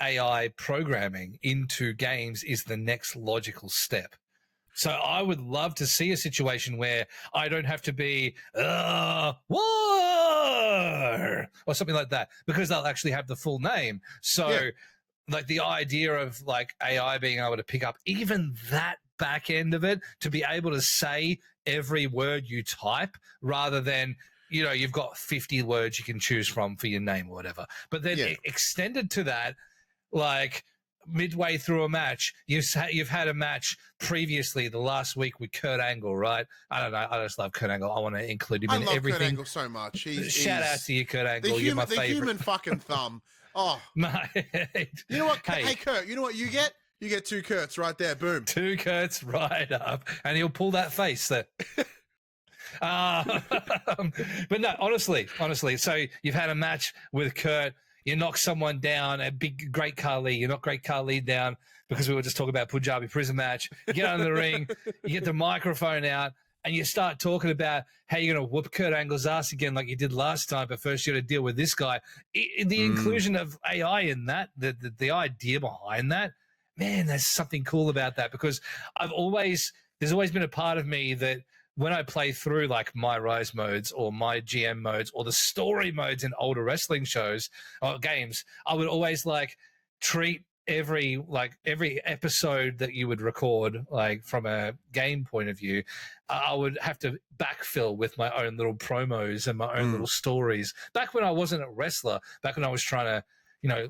A: AI programming into games is the next logical step. So I would love to see a situation where I don't have to be war or something like that, because they'll actually have the full name. So like the idea of like AI being able to pick up even that back end of it, to be able to say every word you type rather than, you know, you've got 50 words you can choose from for your name or whatever. But then extended to that, like midway through a match, you've had a match previously the last week with Kurt Angle, right? I don't know. I just love Kurt Angle. I want to include him in
B: love
A: everything.
B: Kurt Angle so much.
A: Shout out to you, Kurt Angle. You're my favorite.
B: The human fucking thumb. Oh,
A: mate.
B: You know what? Hey, Kurt, you know what you get? You get 2 Kurts right there. Boom.
A: 2 Kurts right up. And he'll pull that face there. But no, honestly. So you've had a match with Kurt. You knock someone down, Great Khali. You knock Great Khali down because we were just talking about Punjabi prison match. You get out of the ring, you get the microphone out, and you start talking about how you're going to whoop Kurt Angle's ass again like you did last time, but first you got to deal with this guy. The inclusion of AI in that, the idea behind that, man, there's something cool about that because there's always been a part of me that when I play through like my Rise modes or my GM modes or the story modes in older wrestling shows or games, I would always like treat every episode that you would record, like from a game point of view, I would have to backfill with my own little promos and my own little stories. Back when I wasn't a wrestler, back when I was trying to,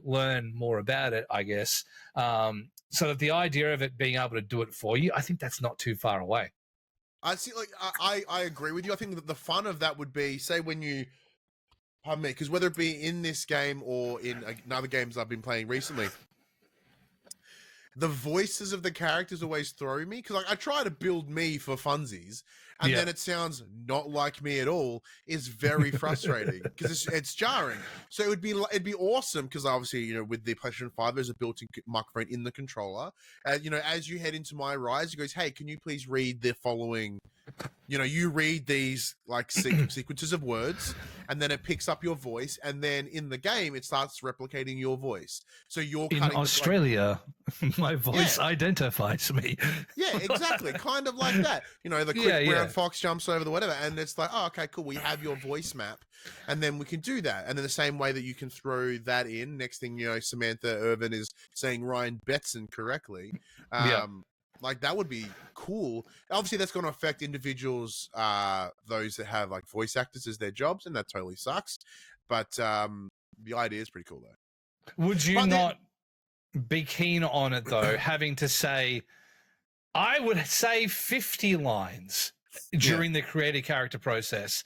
A: learn more about it, I guess. So that the idea of it being able to do it for you, I think that's not too far away.
B: I see. Like, I agree with you. I think that the fun of that would be, say, when you, pardon me, because whether it be in this game or in other games I've been playing recently, the voices of the characters always throw me because I try to build me for funsies, and then it sounds not like me at all. Is very frustrating because it's jarring. So it'd be awesome because obviously with the PlayStation 5 there's a built-in microphone in the controller. As you head into my Rise, it goes, "Hey, can you please read the following?" You read these like sequences of words, and then it picks up your voice, and then in the game it starts replicating your voice. So you're
A: in Australia, my voice identifies me.
B: Yeah, exactly, kind of like that. The quick brown fox jumps over the whatever, and it's like, oh, okay, cool. We have your voice map, and then we can do that. And then the same way that you can throw that in. Next thing Samantha Irvin is saying Ryan Betson correctly. Like that would be cool. Obviously, that's going to affect individuals, those that have like voice actors as their jobs, and that totally sucks. But the idea is pretty cool, though.
A: Would you not be keen on it though? Having to say, I would say 50 lines during the creative character process,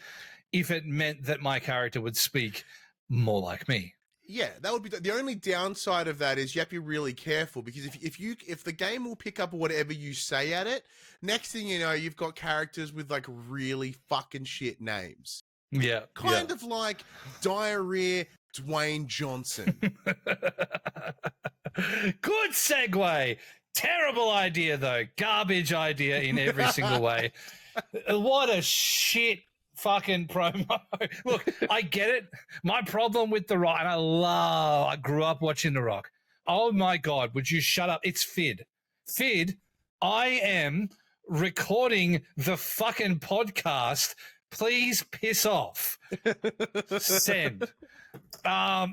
A: if it meant that my character would speak more like me.
B: Yeah, that would be the only downside of that is you have to be really careful because if the game will pick up whatever you say at it, next thing you know, you've got characters with like really fucking shit names.
A: Yeah.
B: Kind of like Diarrhea Dwayne Johnson.
A: Good segue. Terrible idea though. Garbage idea in every single way. What a shit fucking promo. Look, I get it. My problem with The Rock, and I grew up watching The Rock. Oh my God, would you shut up? It's Phid. Phid, I am recording the fucking podcast. Please piss off. Send. Oh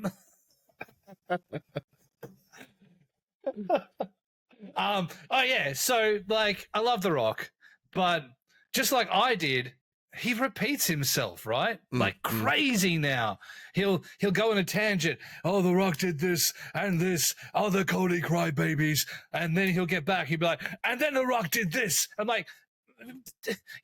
A: yeah, so like I love The Rock, but just like I did, he repeats himself, right? Like crazy now. He'll go on a tangent. Oh, The Rock did this and this. Oh, the Cody crybabies. And then he'll get back. He'll be like, and then The Rock did this. I'm like,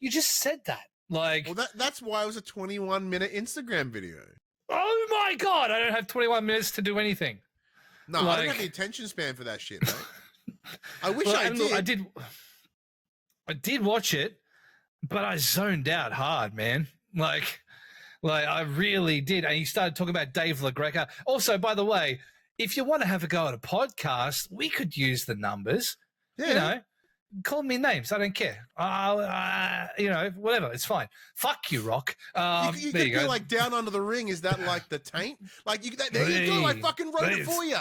A: you just said that. Like,
B: well, that's why it was a 21-minute Instagram video.
A: Oh my God, I don't have 21 minutes to do anything.
B: No, I don't have the attention span for that shit, mate. I wish I did.
A: I did watch it. But I zoned out hard, man. Like I really did. And you started talking about Dave LaGreca. Also, by the way, if you want to have a go at a podcast, we could use the numbers. Yeah. Call me names. I don't care. Whatever. It's fine. Fuck you, Rock.
B: You could be like Downunder The Ring. Is that like the taint? Like there you go. I fucking wrote it for you.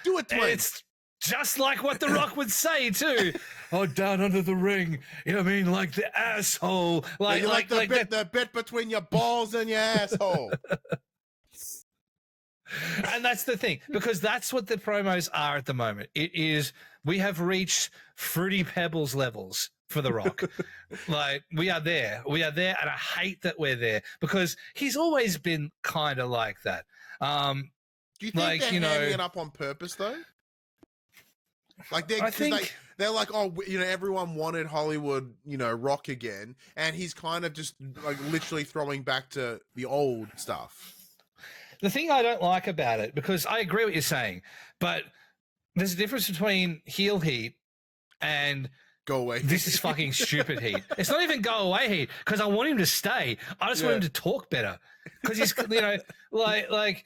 B: Do it, Dwayne.
A: It's just like what The Rock would say too. Oh, Downunder The Ring. Like the asshole. Like
B: the bit between your balls and your asshole.
A: And that's the thing, because that's what the promos are at the moment. We have reached Fruity Pebbles levels for The Rock. Like we are there, and I hate that we're there because he's always been kind of like that.
B: Do you think they're hamming it up on purpose though? Like
A: I think
B: they're like, oh, everyone wanted Hollywood, Rock again, and he's kind of just like literally throwing back to the old stuff.
A: the thing I don't like about it, because I agree what you're saying, but there's a difference between heel heat and
B: go away.
A: This is fucking stupid heat. It's not even go away heat, because I want him to stay. I just want him to talk better, because he's like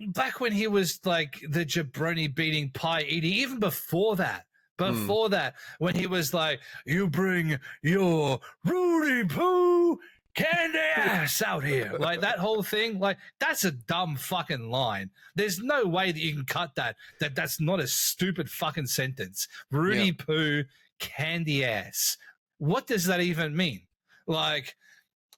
A: back when he was like the jabroni beating pie eating, even before that. When he was like, you bring your Rudy Poo candy ass out here. Like that whole thing, like that's a dumb fucking line. There's no way that you can cut that. That's not a stupid fucking sentence. Rudy Poo candy ass. What does that even mean? Like,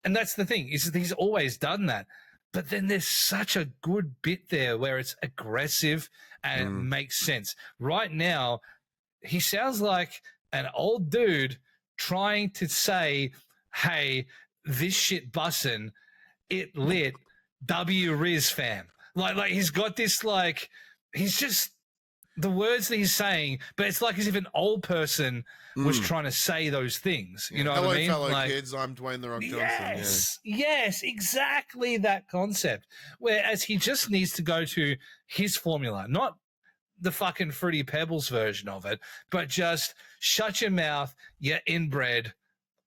A: and that's the thing, is he's always done that. But then there's such a good bit there where it's aggressive and it makes sense. Right now, he sounds like an old dude trying to say, hey, this shit bussin', it lit, W Riz fam. Like he's got this, like, he's just, the words that he's saying, but it's like as if an old person was trying to say those things. You know what I mean?
B: Hello, fellow
A: like,
B: kids. I'm Dwayne The Rock Johnson.
A: Yes, exactly that concept. Whereas he just needs to go to his formula, not the fucking Fruity Pebbles version of it, but just shut your mouth, you're inbred,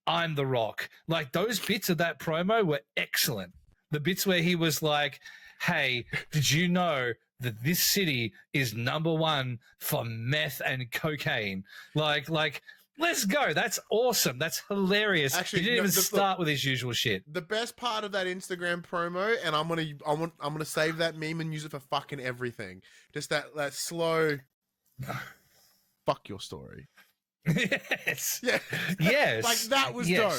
A: I'm The Rock. Like those bits of that promo were excellent. The bits where he was like, hey, did you know that this city is #1 for meth and cocaine? Like, let's go. That's awesome. That's hilarious. Actually, he didn't even start with his usual shit.
B: The best part of that Instagram promo, and I'm gonna save that meme and use it for fucking everything. Just that slow fuck your story.
A: Yes.
B: Yeah.
A: Yes.
B: Like that was dope.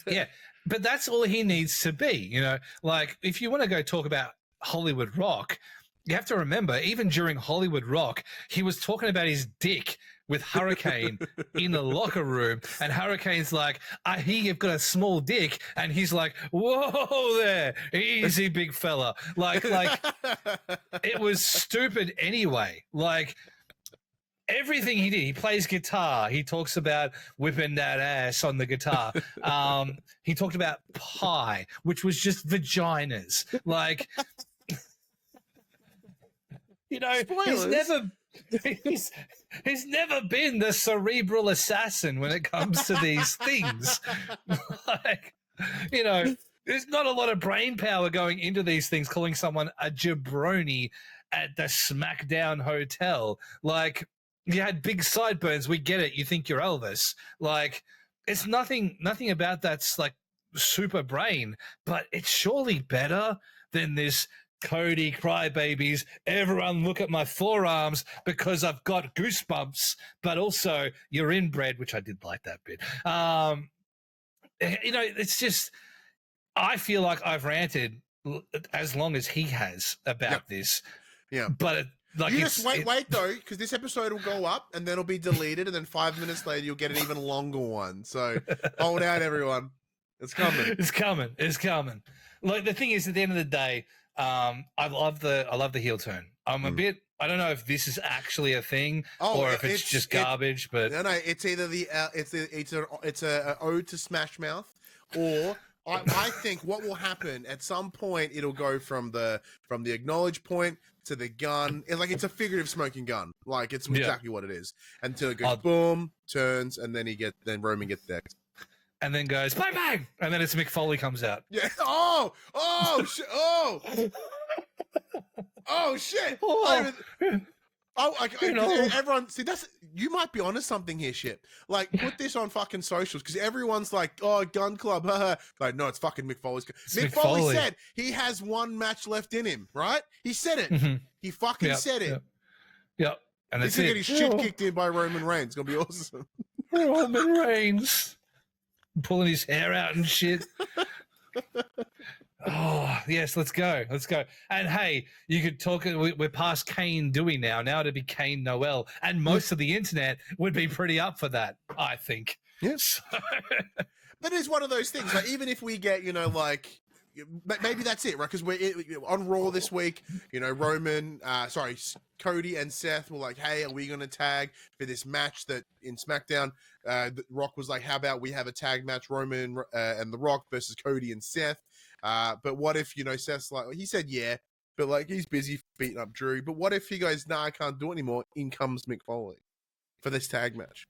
A: Yeah. But that's all he needs to be, like if you want to go talk about Hollywood Rock, you have to remember, even during Hollywood Rock, he was talking about his dick with Hurricane in the locker room, and Hurricane's like, I hear you've got a small dick, and he's like, whoa there, easy big fella. Like it was stupid anyway. Like everything he did, he plays guitar, he talks about whipping that ass on the guitar. He talked about pie, which was just vaginas. Like,
B: Spoilers.
A: he's never been the cerebral assassin when it comes to these things. Like, there's not a lot of brain power going into these things, calling someone a jabroni at the SmackDown hotel. Like, you had big sideburns, we get it, you think you're Elvis. Like, it's nothing about that's like super brain, but it's surely better than this Cody crybabies, everyone look at my forearms because I've got goosebumps, but also you're inbred, which I did like that bit. It's just, I feel like I've ranted as long as he has about this. Yeah. But
B: you just wait though, because this episode will go up and then it'll be deleted, and then 5 minutes later you'll get an even longer one. So hold out, everyone. It's coming.
A: It's coming. Like, the thing is, at the end of the day, I love the heel turn. I'm a bit, I don't know if this is actually a thing or if it's just garbage, but
B: no, it's either it's a ode to Smash Mouth, or I think what will happen at some point, it'll go from the acknowledge point to the gun. It's a figurative smoking gun. Like, it's exactly what it is, until it goes boom, turns, and then Roman gets decked.
A: And then goes bang bang, and then it's Mick Foley comes out.
B: Yeah. Shit. Shit. Everyone, see, you might be onto something here, shit. Like, put this on fucking socials, because everyone's like, oh, gun club, haha. Like, no, it's fucking Mick Foley's. Mick Foley said he has one match left in him, right? He said it. Mm-hmm. He fucking said it.
A: Yep. And
B: he's gonna get his shit kicked in by Roman Reigns. It's gonna be awesome.
A: Roman Reigns pulling his hair out and shit. Oh, yes, let's go. And hey, you could talk, we're past Kane Dewey now. Now it'd be Kane Noel. And most of the internet would be pretty up for that, I think.
B: Yes. But it's one of those things. Like, even if we get, maybe that's it, right? Because we're on Raw this week. You know, Cody and Seth were like, "Hey, are we going to tag for this match that in SmackDown?" The Rock was like, "How about we have a tag match, Roman and The Rock versus Cody and Seth?" But what if, you know, Seth's like, he said, "Yeah," but like he's busy beating up Drew. But what if he goes, "Nah, I can't do it anymore." In comes Mick Foley for this tag match.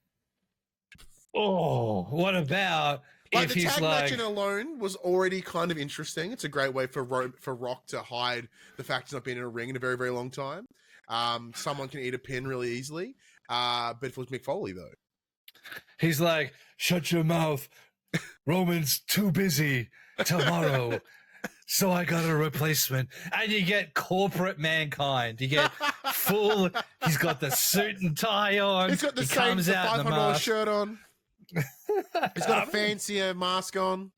A: Oh, what about
B: Like
A: if
B: the
A: he's
B: tag
A: like,
B: match in alone was already kind of interesting. It's a great way for Rock to hide the fact he's not been in a ring in a very, very long time. Someone can eat a pin really easily. But if it was Mick Foley, though.
A: he's like, shut your mouth. Roman's too busy tomorrow. So I got a replacement. And you get corporate Mankind. You get full, he's got the suit and tie on.
B: He's got the same $500 shirt on. He's got a fancier mask on.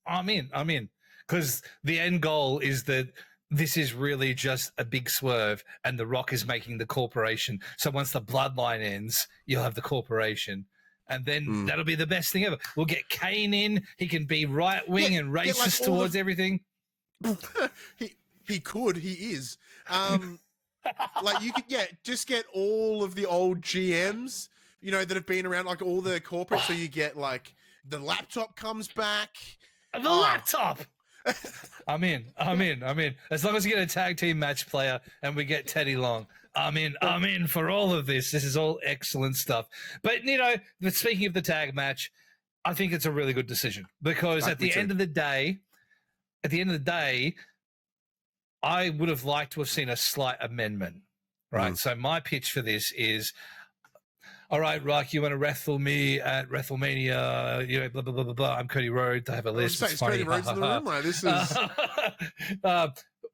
A: I'm in. Because the end goal is that this is really just a big swerve and The Rock is making the corporation. So once the bloodline ends, you'll have the corporation. And then that'll be the best thing ever. We'll get Kane in. He can be right wing and racist like towards everything.
B: He could. He is. Like you could just get all of the old GMs, you know, that have been around, like all the corporates. So you get like the laptop comes back.
A: The laptop. I'm in. As long as you get a tag team match player and we get Teddy Long, I'm in for all of this. This is all excellent stuff. But, you know, speaking of the tag match, I think it's a really good decision because at the end of the day, I would have liked to have seen a slight amendment, right? So my pitch for this is, all right, Rock, you want to wrestle me at WrestleMania, you know, blah, blah, blah, blah, blah. I'm Cody Rhodes. I have a list. It's funny.
B: Cody Rhodes in the room. Like, this is...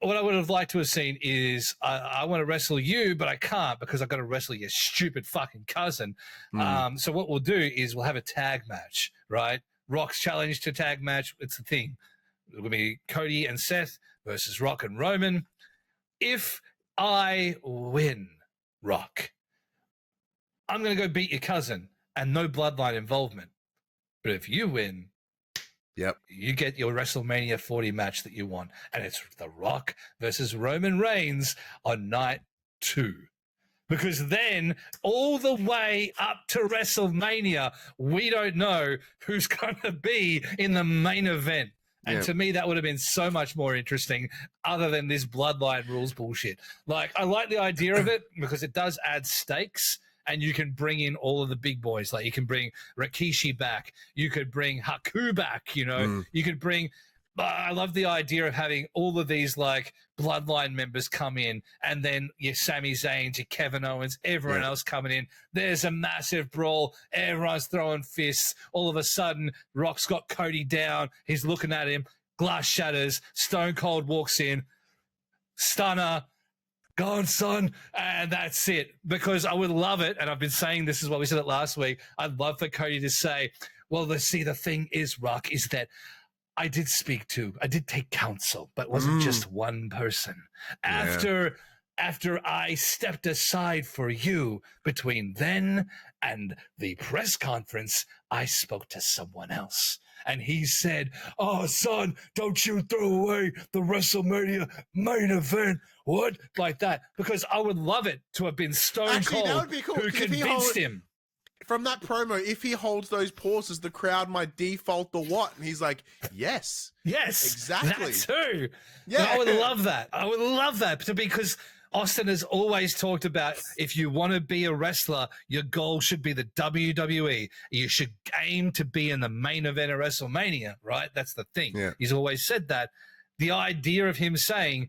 A: what I would have liked to have seen is I want to wrestle you, but I can't because I've got to wrestle your stupid fucking cousin. So what we'll do is we'll have a tag match, right? Rock's challenge to tag match. It's the thing. It'll be Cody and Seth versus Rock and Roman. If I win, Rock, I'm going to go beat your cousin and no bloodline involvement. But if you win, you get your WrestleMania 40 match that you want. And it's The Rock versus Roman Reigns on night 2. Because then all the way up to WrestleMania, we don't know who's going to be in the main event. And to me, that would have been so much more interesting other than this bloodline rules bullshit. Like, I like the idea of it because it does add stakes and you can bring in all of the big boys. Like, you can bring Rikishi back. You could bring Haku back, you know. You could bring... I love the idea of having all of these, like, bloodline members come in and then your Sami Zayn, your Kevin Owens, everyone else coming in. There's a massive brawl. Everyone's throwing fists. All of a sudden, Rock's got Cody down. He's looking at him. Glass shatters. Stone Cold walks in. Stunner. Go on, son. And that's it. Because I would love it, and I've been saying this is what we said it last week, I'd love for Cody to say, well, the thing is, Rock, is that I did take counsel, but it wasn't just one person. After I stepped aside for you, between then and the press conference, I spoke to someone else. And he said, oh, son, don't you throw away the WrestleMania main event. What? Like that. Because I would love it to have been Stone Cold
B: that would be cool,
A: who convinced him.
B: From that promo, if he holds those pauses, the crowd might default the what? And he's like, yes.
A: Yes.
B: Exactly.
A: That too.
B: Yeah.
A: I would love that. Because Austin has always talked about if you want to be a wrestler, your goal should be the WWE. You should aim to be in the main event of WrestleMania, right? That's the thing.
B: Yeah.
A: He's always said that. The idea of him saying,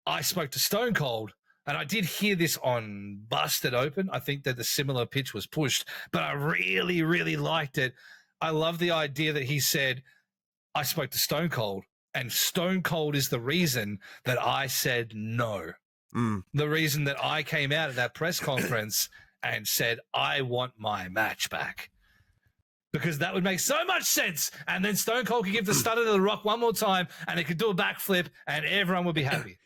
A: I spoke to Stone Cold, and I did hear this on Busted Open. I think that the similar pitch was pushed, but I really, really liked it. I love the idea that he said, I spoke to Stone Cold, and Stone Cold is the reason that I said no. The reason that I came out at that press conference and said, I want my match back. Because that would make so much sense. And then Stone Cold could give the stunner to The Rock one more time, and it could do a backflip, and everyone would be happy.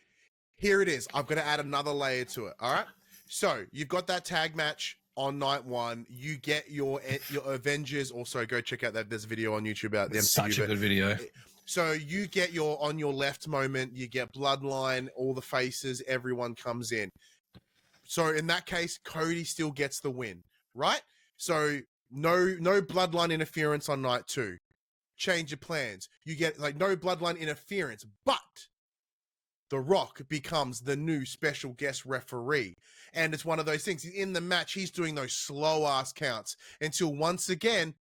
B: Here it is. I'm going to add another layer to it. All right. So you've got that tag match on night 1. You get your Avengers. Also, go check out that. There's a video on YouTube about them.
A: Such a good video.
B: So you get your on your left moment, you get Bloodline, all the faces, everyone comes in. So in that case, Cody still gets the win, right? So no Bloodline interference on night 2. Change your plans. You get like no Bloodline interference, but The Rock becomes the new special guest referee. And it's one of those things. In the match, he's doing those slow ass counts until once again,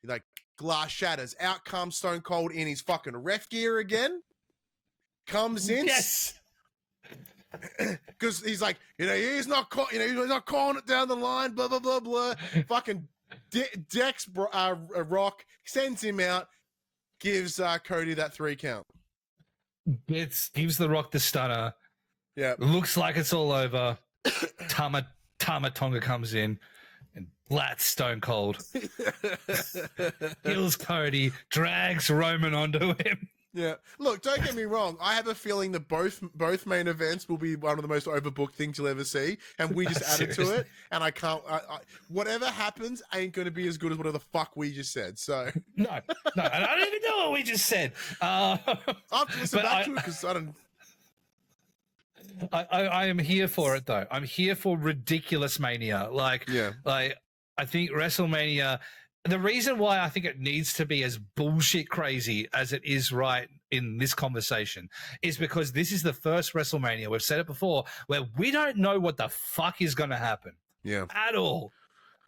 B: like glass shatters. Out comes Stone Cold in his fucking ref gear again. Comes in.
A: Yes.
B: Because he's like, he's not calling it down the line, blah, blah, blah, blah. Fucking Dex Rock sends him out, gives Cody that 3 count.
A: Gives The Rock the stunner.
B: Yeah.
A: Looks like it's all over. Tama Tonga comes in and lats Stone Cold. Kills Cody, drags Roman onto him.
B: Yeah. Look, don't get me wrong. I have a feeling that both main events will be one of the most overbooked things you'll ever see, and we just added to it. And I can't. Whatever happens ain't going to be as good as whatever the fuck we just said. So
A: no, and I don't even know what we just said.
B: I have to listen back to it because I don't.
A: I am here for it though. I'm here for ridiculous mania. I think WrestleMania. The reason why I think it needs to be as bullshit crazy as it is right in this conversation is because this is the first WrestleMania, we've said it before, where we don't know what the fuck is going to happen.
B: Yeah.
A: At all.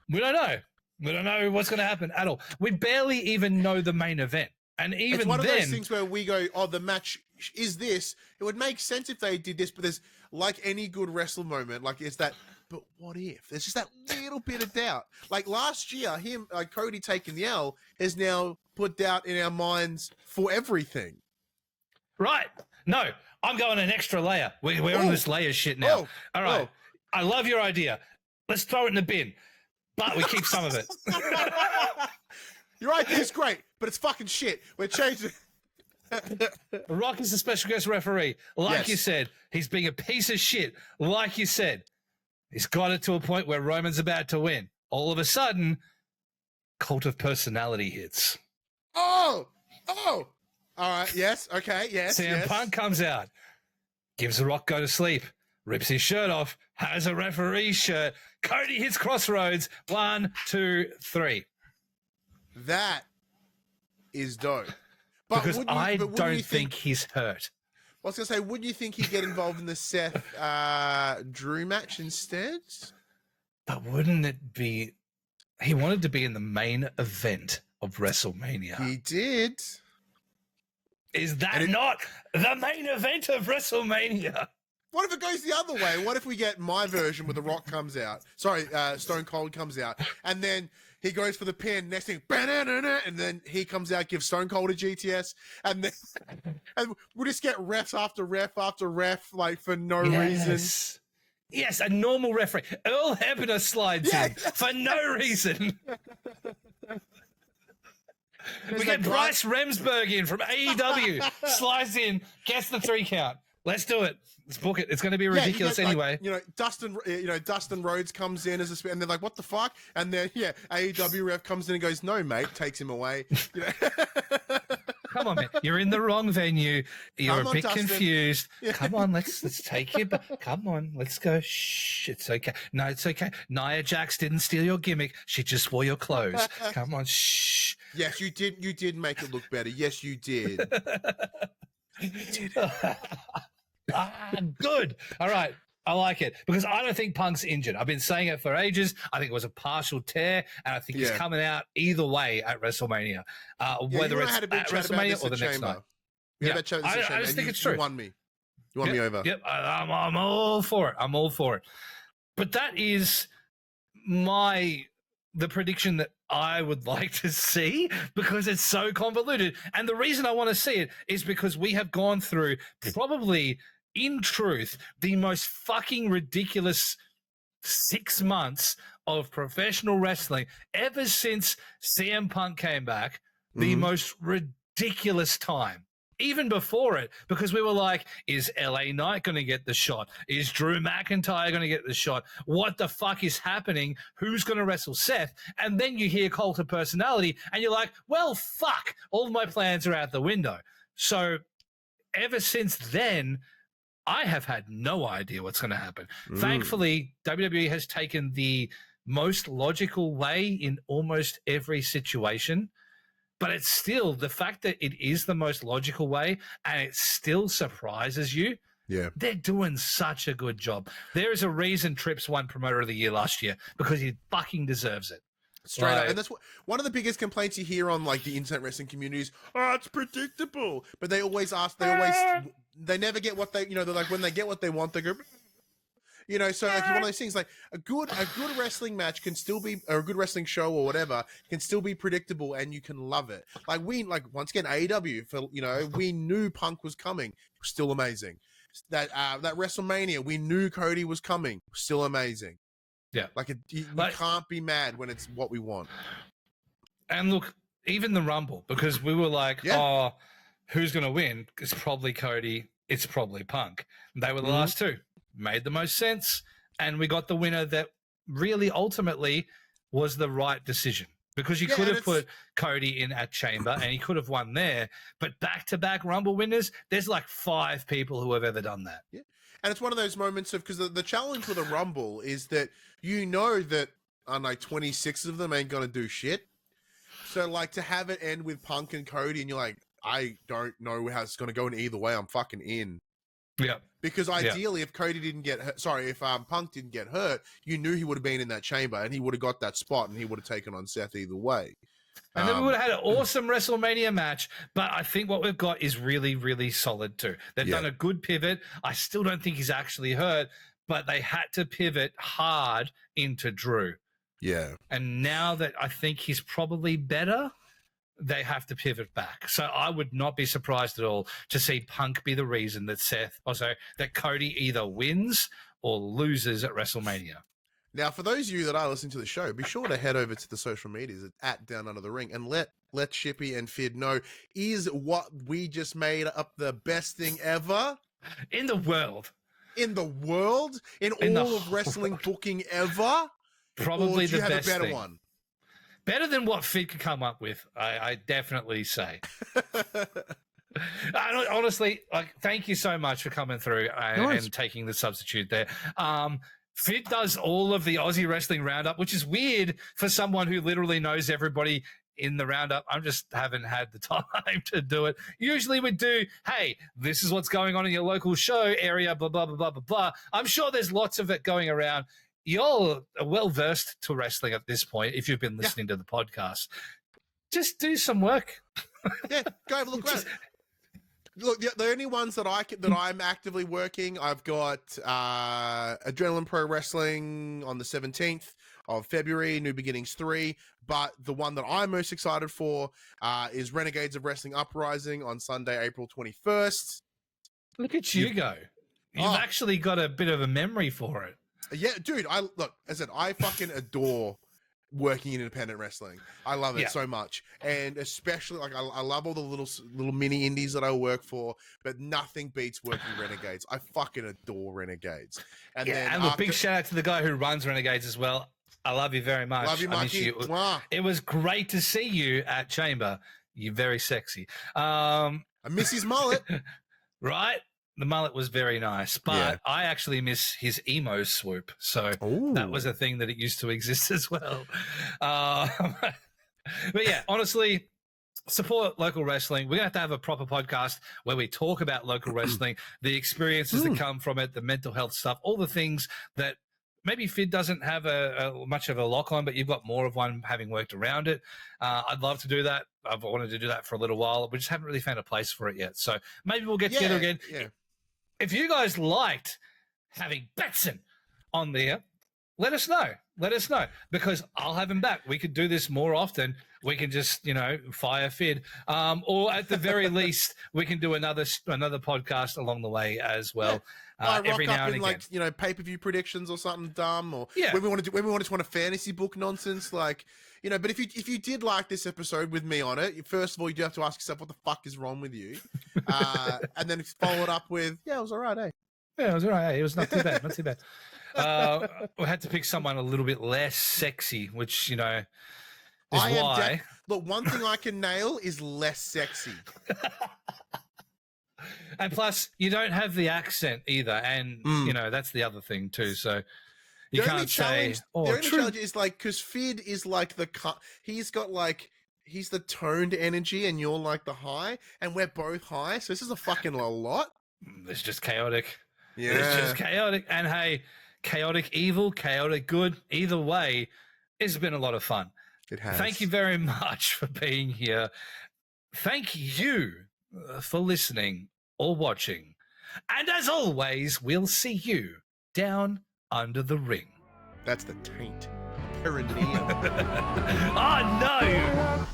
A: We don't know. We don't know what's going to happen at all. We barely even know the main event. And even
B: it's one
A: then,
B: of those things where we go, oh, the match is this. It would make sense if they did this, but there's like any good wrestle moment, like it's that, but what if? There's just that little bit of doubt. Like last year, Cody taking the L has now put doubt in our minds for everything.
A: Right. No, I'm going an extra layer. We're on this layer shit now. All right. I love your idea. Let's throw it in the bin, but we keep some of it.
B: Your idea's great, but it's fucking shit. We're changing.
A: Rock is the special guest referee. Like you said, he's being a piece of shit. Like you said, he's got it to a point where Roman's about to win. All of a sudden, cult of personality hits.
B: Oh! All right. Yes. Okay. Yes.
A: CM Punk comes out, gives The Rock go to sleep, rips his shirt off, has a referee shirt. Cody hits Crossroads. 1, 2, 3.
B: That is dope. But
A: because I don't think he's hurt.
B: I was going to say, wouldn't you think he'd get involved in the Seth Drew match instead?
A: But wouldn't it be... He wanted to be in the main event of WrestleMania.
B: He did.
A: Is that not the main event of WrestleMania?
B: What if it goes the other way? What if we get my version where The Rock comes out? Sorry, Stone Cold comes out. And then he goes for the pin, next thing, and then he comes out, gives Stone Cold a GTS, and then and we'll just get ref after ref after ref, like, for no reason.
A: Yes, a normal referee. Earl Hebner slides in for no reason. We get Bryce Remsburg in from AEW, slides in, gets the 3 count. Let's do it. Let's book it. It's going to be ridiculous anyway.
B: Dustin Rhodes comes in as a, and they're like, "What the fuck?" And then AEW ref comes in and goes, "No, mate," takes him away.
A: Come on, man. You're in the wrong venue. You're a bit
B: Dustin.
A: Confused. Come on, let's take you back. Come on, let's go. Shh, it's okay. No, it's okay. Nia Jax didn't steal your gimmick. She just wore your clothes. Come on, shh.
B: Yes, you did. You did make it look better. Yes, you did.
A: Good. All right. I like it because I don't think Punk's injured. I've been saying it for ages. I think it was a partial tear, and I think he's coming out either way at WrestleMania, whether it's at WrestleMania or the next night. I just think it's true.
B: You won me. You won me over.
A: Yep. I'm all for it. I'm all for it. But that is the prediction that I would like to see because it's so convoluted. And the reason I want to see it is because we have gone through probably, in truth, the most fucking ridiculous 6 months of professional wrestling ever since CM Punk came back. The most ridiculous time. Even before it, because we were like, is LA Knight going to get the shot? Is Drew McIntyre going to get the shot? What the fuck is happening? Who's going to wrestle Seth? And then you hear Cult of Personality, and you're like, well, fuck, all of my plans are out the window. So ever since then, I have had no idea what's going to happen. Thankfully, WWE has taken the most logical way in almost every situation, but it's still the fact that it is the most logical way and it still surprises you.
B: Yeah.
A: They're doing such a good job. There is a reason Trips won Promoter of the Year last year, because he fucking deserves it.
B: Straight up. And that's one of the biggest complaints you hear on like the internet wrestling communities. Oh, it's predictable. But they always ask, they never get what they, they're like, when they get what they want, they go, so like one of those things, like a good wrestling match can still be, or a good wrestling show or whatever can still be predictable and you can love it. Like once again, AEW, we knew Punk was coming, still amazing. That WrestleMania, we knew Cody was coming, still amazing.
A: Yeah.
B: You can't be mad when it's what we want.
A: And look, even the Rumble, because we were like, oh, who's going to win? It's probably Cody. It's probably Punk. They were the last two. Made the most sense. And we got the winner that really ultimately was the right decision. Because you could have put Cody in at Chamber and he could have won there. But back-to-back Rumble winners, there's like 5 people who have ever done that.
B: Yeah. And it's one of those moments of, because the challenge with a Rumble is that that, I don't know, 26 of them ain't going to do shit. So, like, to have it end with Punk and Cody and you're like, I don't know how it's going to go in either way, I'm fucking in.
A: Yeah.
B: Because ideally, if Cody didn't get hurt, if Punk didn't get hurt, you knew he would have been in that chamber and he would have got that spot and he would have taken on Seth either way.
A: And then we would have had an awesome WrestleMania match, but I think what we've got is really, really solid too. They've done a good pivot. I still don't think he's actually hurt, but they had to pivot hard into Drew.
B: Yeah.
A: And now that I think he's probably better, they have to pivot back. So I would not be surprised at all to see Punk be the reason that that Cody either wins or loses at WrestleMania.
B: Now, for those of you that are listening to the show, be sure to head over to the social medias at Downunder The Ring and let Shippy and Phid know, is what we just made up the best thing ever?
A: In the world?
B: In all of wrestling booking ever?
A: Probably the best thing.
B: Do you have a better one?
A: Better than what Phid could come up with, I definitely say. Honestly, thank you so much for coming through and taking the substitute there. Phid does all of the Aussie Wrestling Roundup, which is weird for someone who literally knows everybody in the Roundup. I just haven't had the time to do it. Usually we do, hey, this is what's going on in your local show area, blah, blah, blah, blah, blah, blah. I'm sure there's lots of it going around. You're well-versed to wrestling at this point if you've been listening to the podcast. Just do some work.
B: Yeah, go have a look around. Look, the only ones that I'm actively working, I've got Adrenaline Pro Wrestling on the 17th of February, New Beginnings 3. But the one that I'm most excited for is Renegades of Wrestling Uprising on Sunday, April 21st.
A: Look at you go. You've actually got a bit of a memory for it.
B: Yeah, dude, I fucking adore working in independent wrestling. I love it so much. And especially, I love all the little mini indies that I work for, but nothing beats working Renegades. I fucking adore Renegades. And
A: big shout out to the guy who runs Renegades as well. I love you very much.
B: Love you, Mikey.
A: It was great to see you at Chamber. You're very sexy.
B: I miss his mullet.
A: Right? The mullet was very nice, but I actually miss his emo swoop. So that was a thing that it used to exist as well. But yeah, honestly, support local wrestling. We're going to have a proper podcast where we talk about local wrestling, the experiences that come from it, the mental health stuff, all the things that maybe Phid doesn't have a much of a lock on, but you've got more of one having worked around it. I'd love to do that. I've wanted to do that for a little while. We just haven't really found a place for it yet. So maybe we'll get together again.
B: Yeah.
A: If you guys liked having Betson on there, let us know. Let us know, because I'll have him back. We could do this more often. We can just, fire Phid. Or at the very least, we can do another podcast along the way as well. Every now and again.
B: Pay-per-view predictions or something dumb, or when we want to a fantasy book nonsense, but if you did like this episode with me on it, first of all, you do have to ask yourself, what the fuck is wrong with you? And then follow it up with, it was all right, eh?
A: Yeah, it was all right. It was not too bad. Not too bad. We had to pick someone a little bit less sexy, which, is why.
B: Look, one thing I can nail is less sexy.
A: And plus, you don't have the accent either, and you know that's the other thing too. So you can't say.
B: The only challenge is like because Phid is like he's got like he's the toned energy, and you're like the high, and we're both high. So this is a fucking a lot.
A: It's just chaotic.
B: Yeah,
A: it's just chaotic. And hey, chaotic evil, chaotic good. Either way, it's been a lot of fun.
B: It has.
A: Thank you very much for being here. Thank you for listening or watching. And as always, we'll see you down under the ring.
B: That's the taint. Perineum.
A: Oh, no!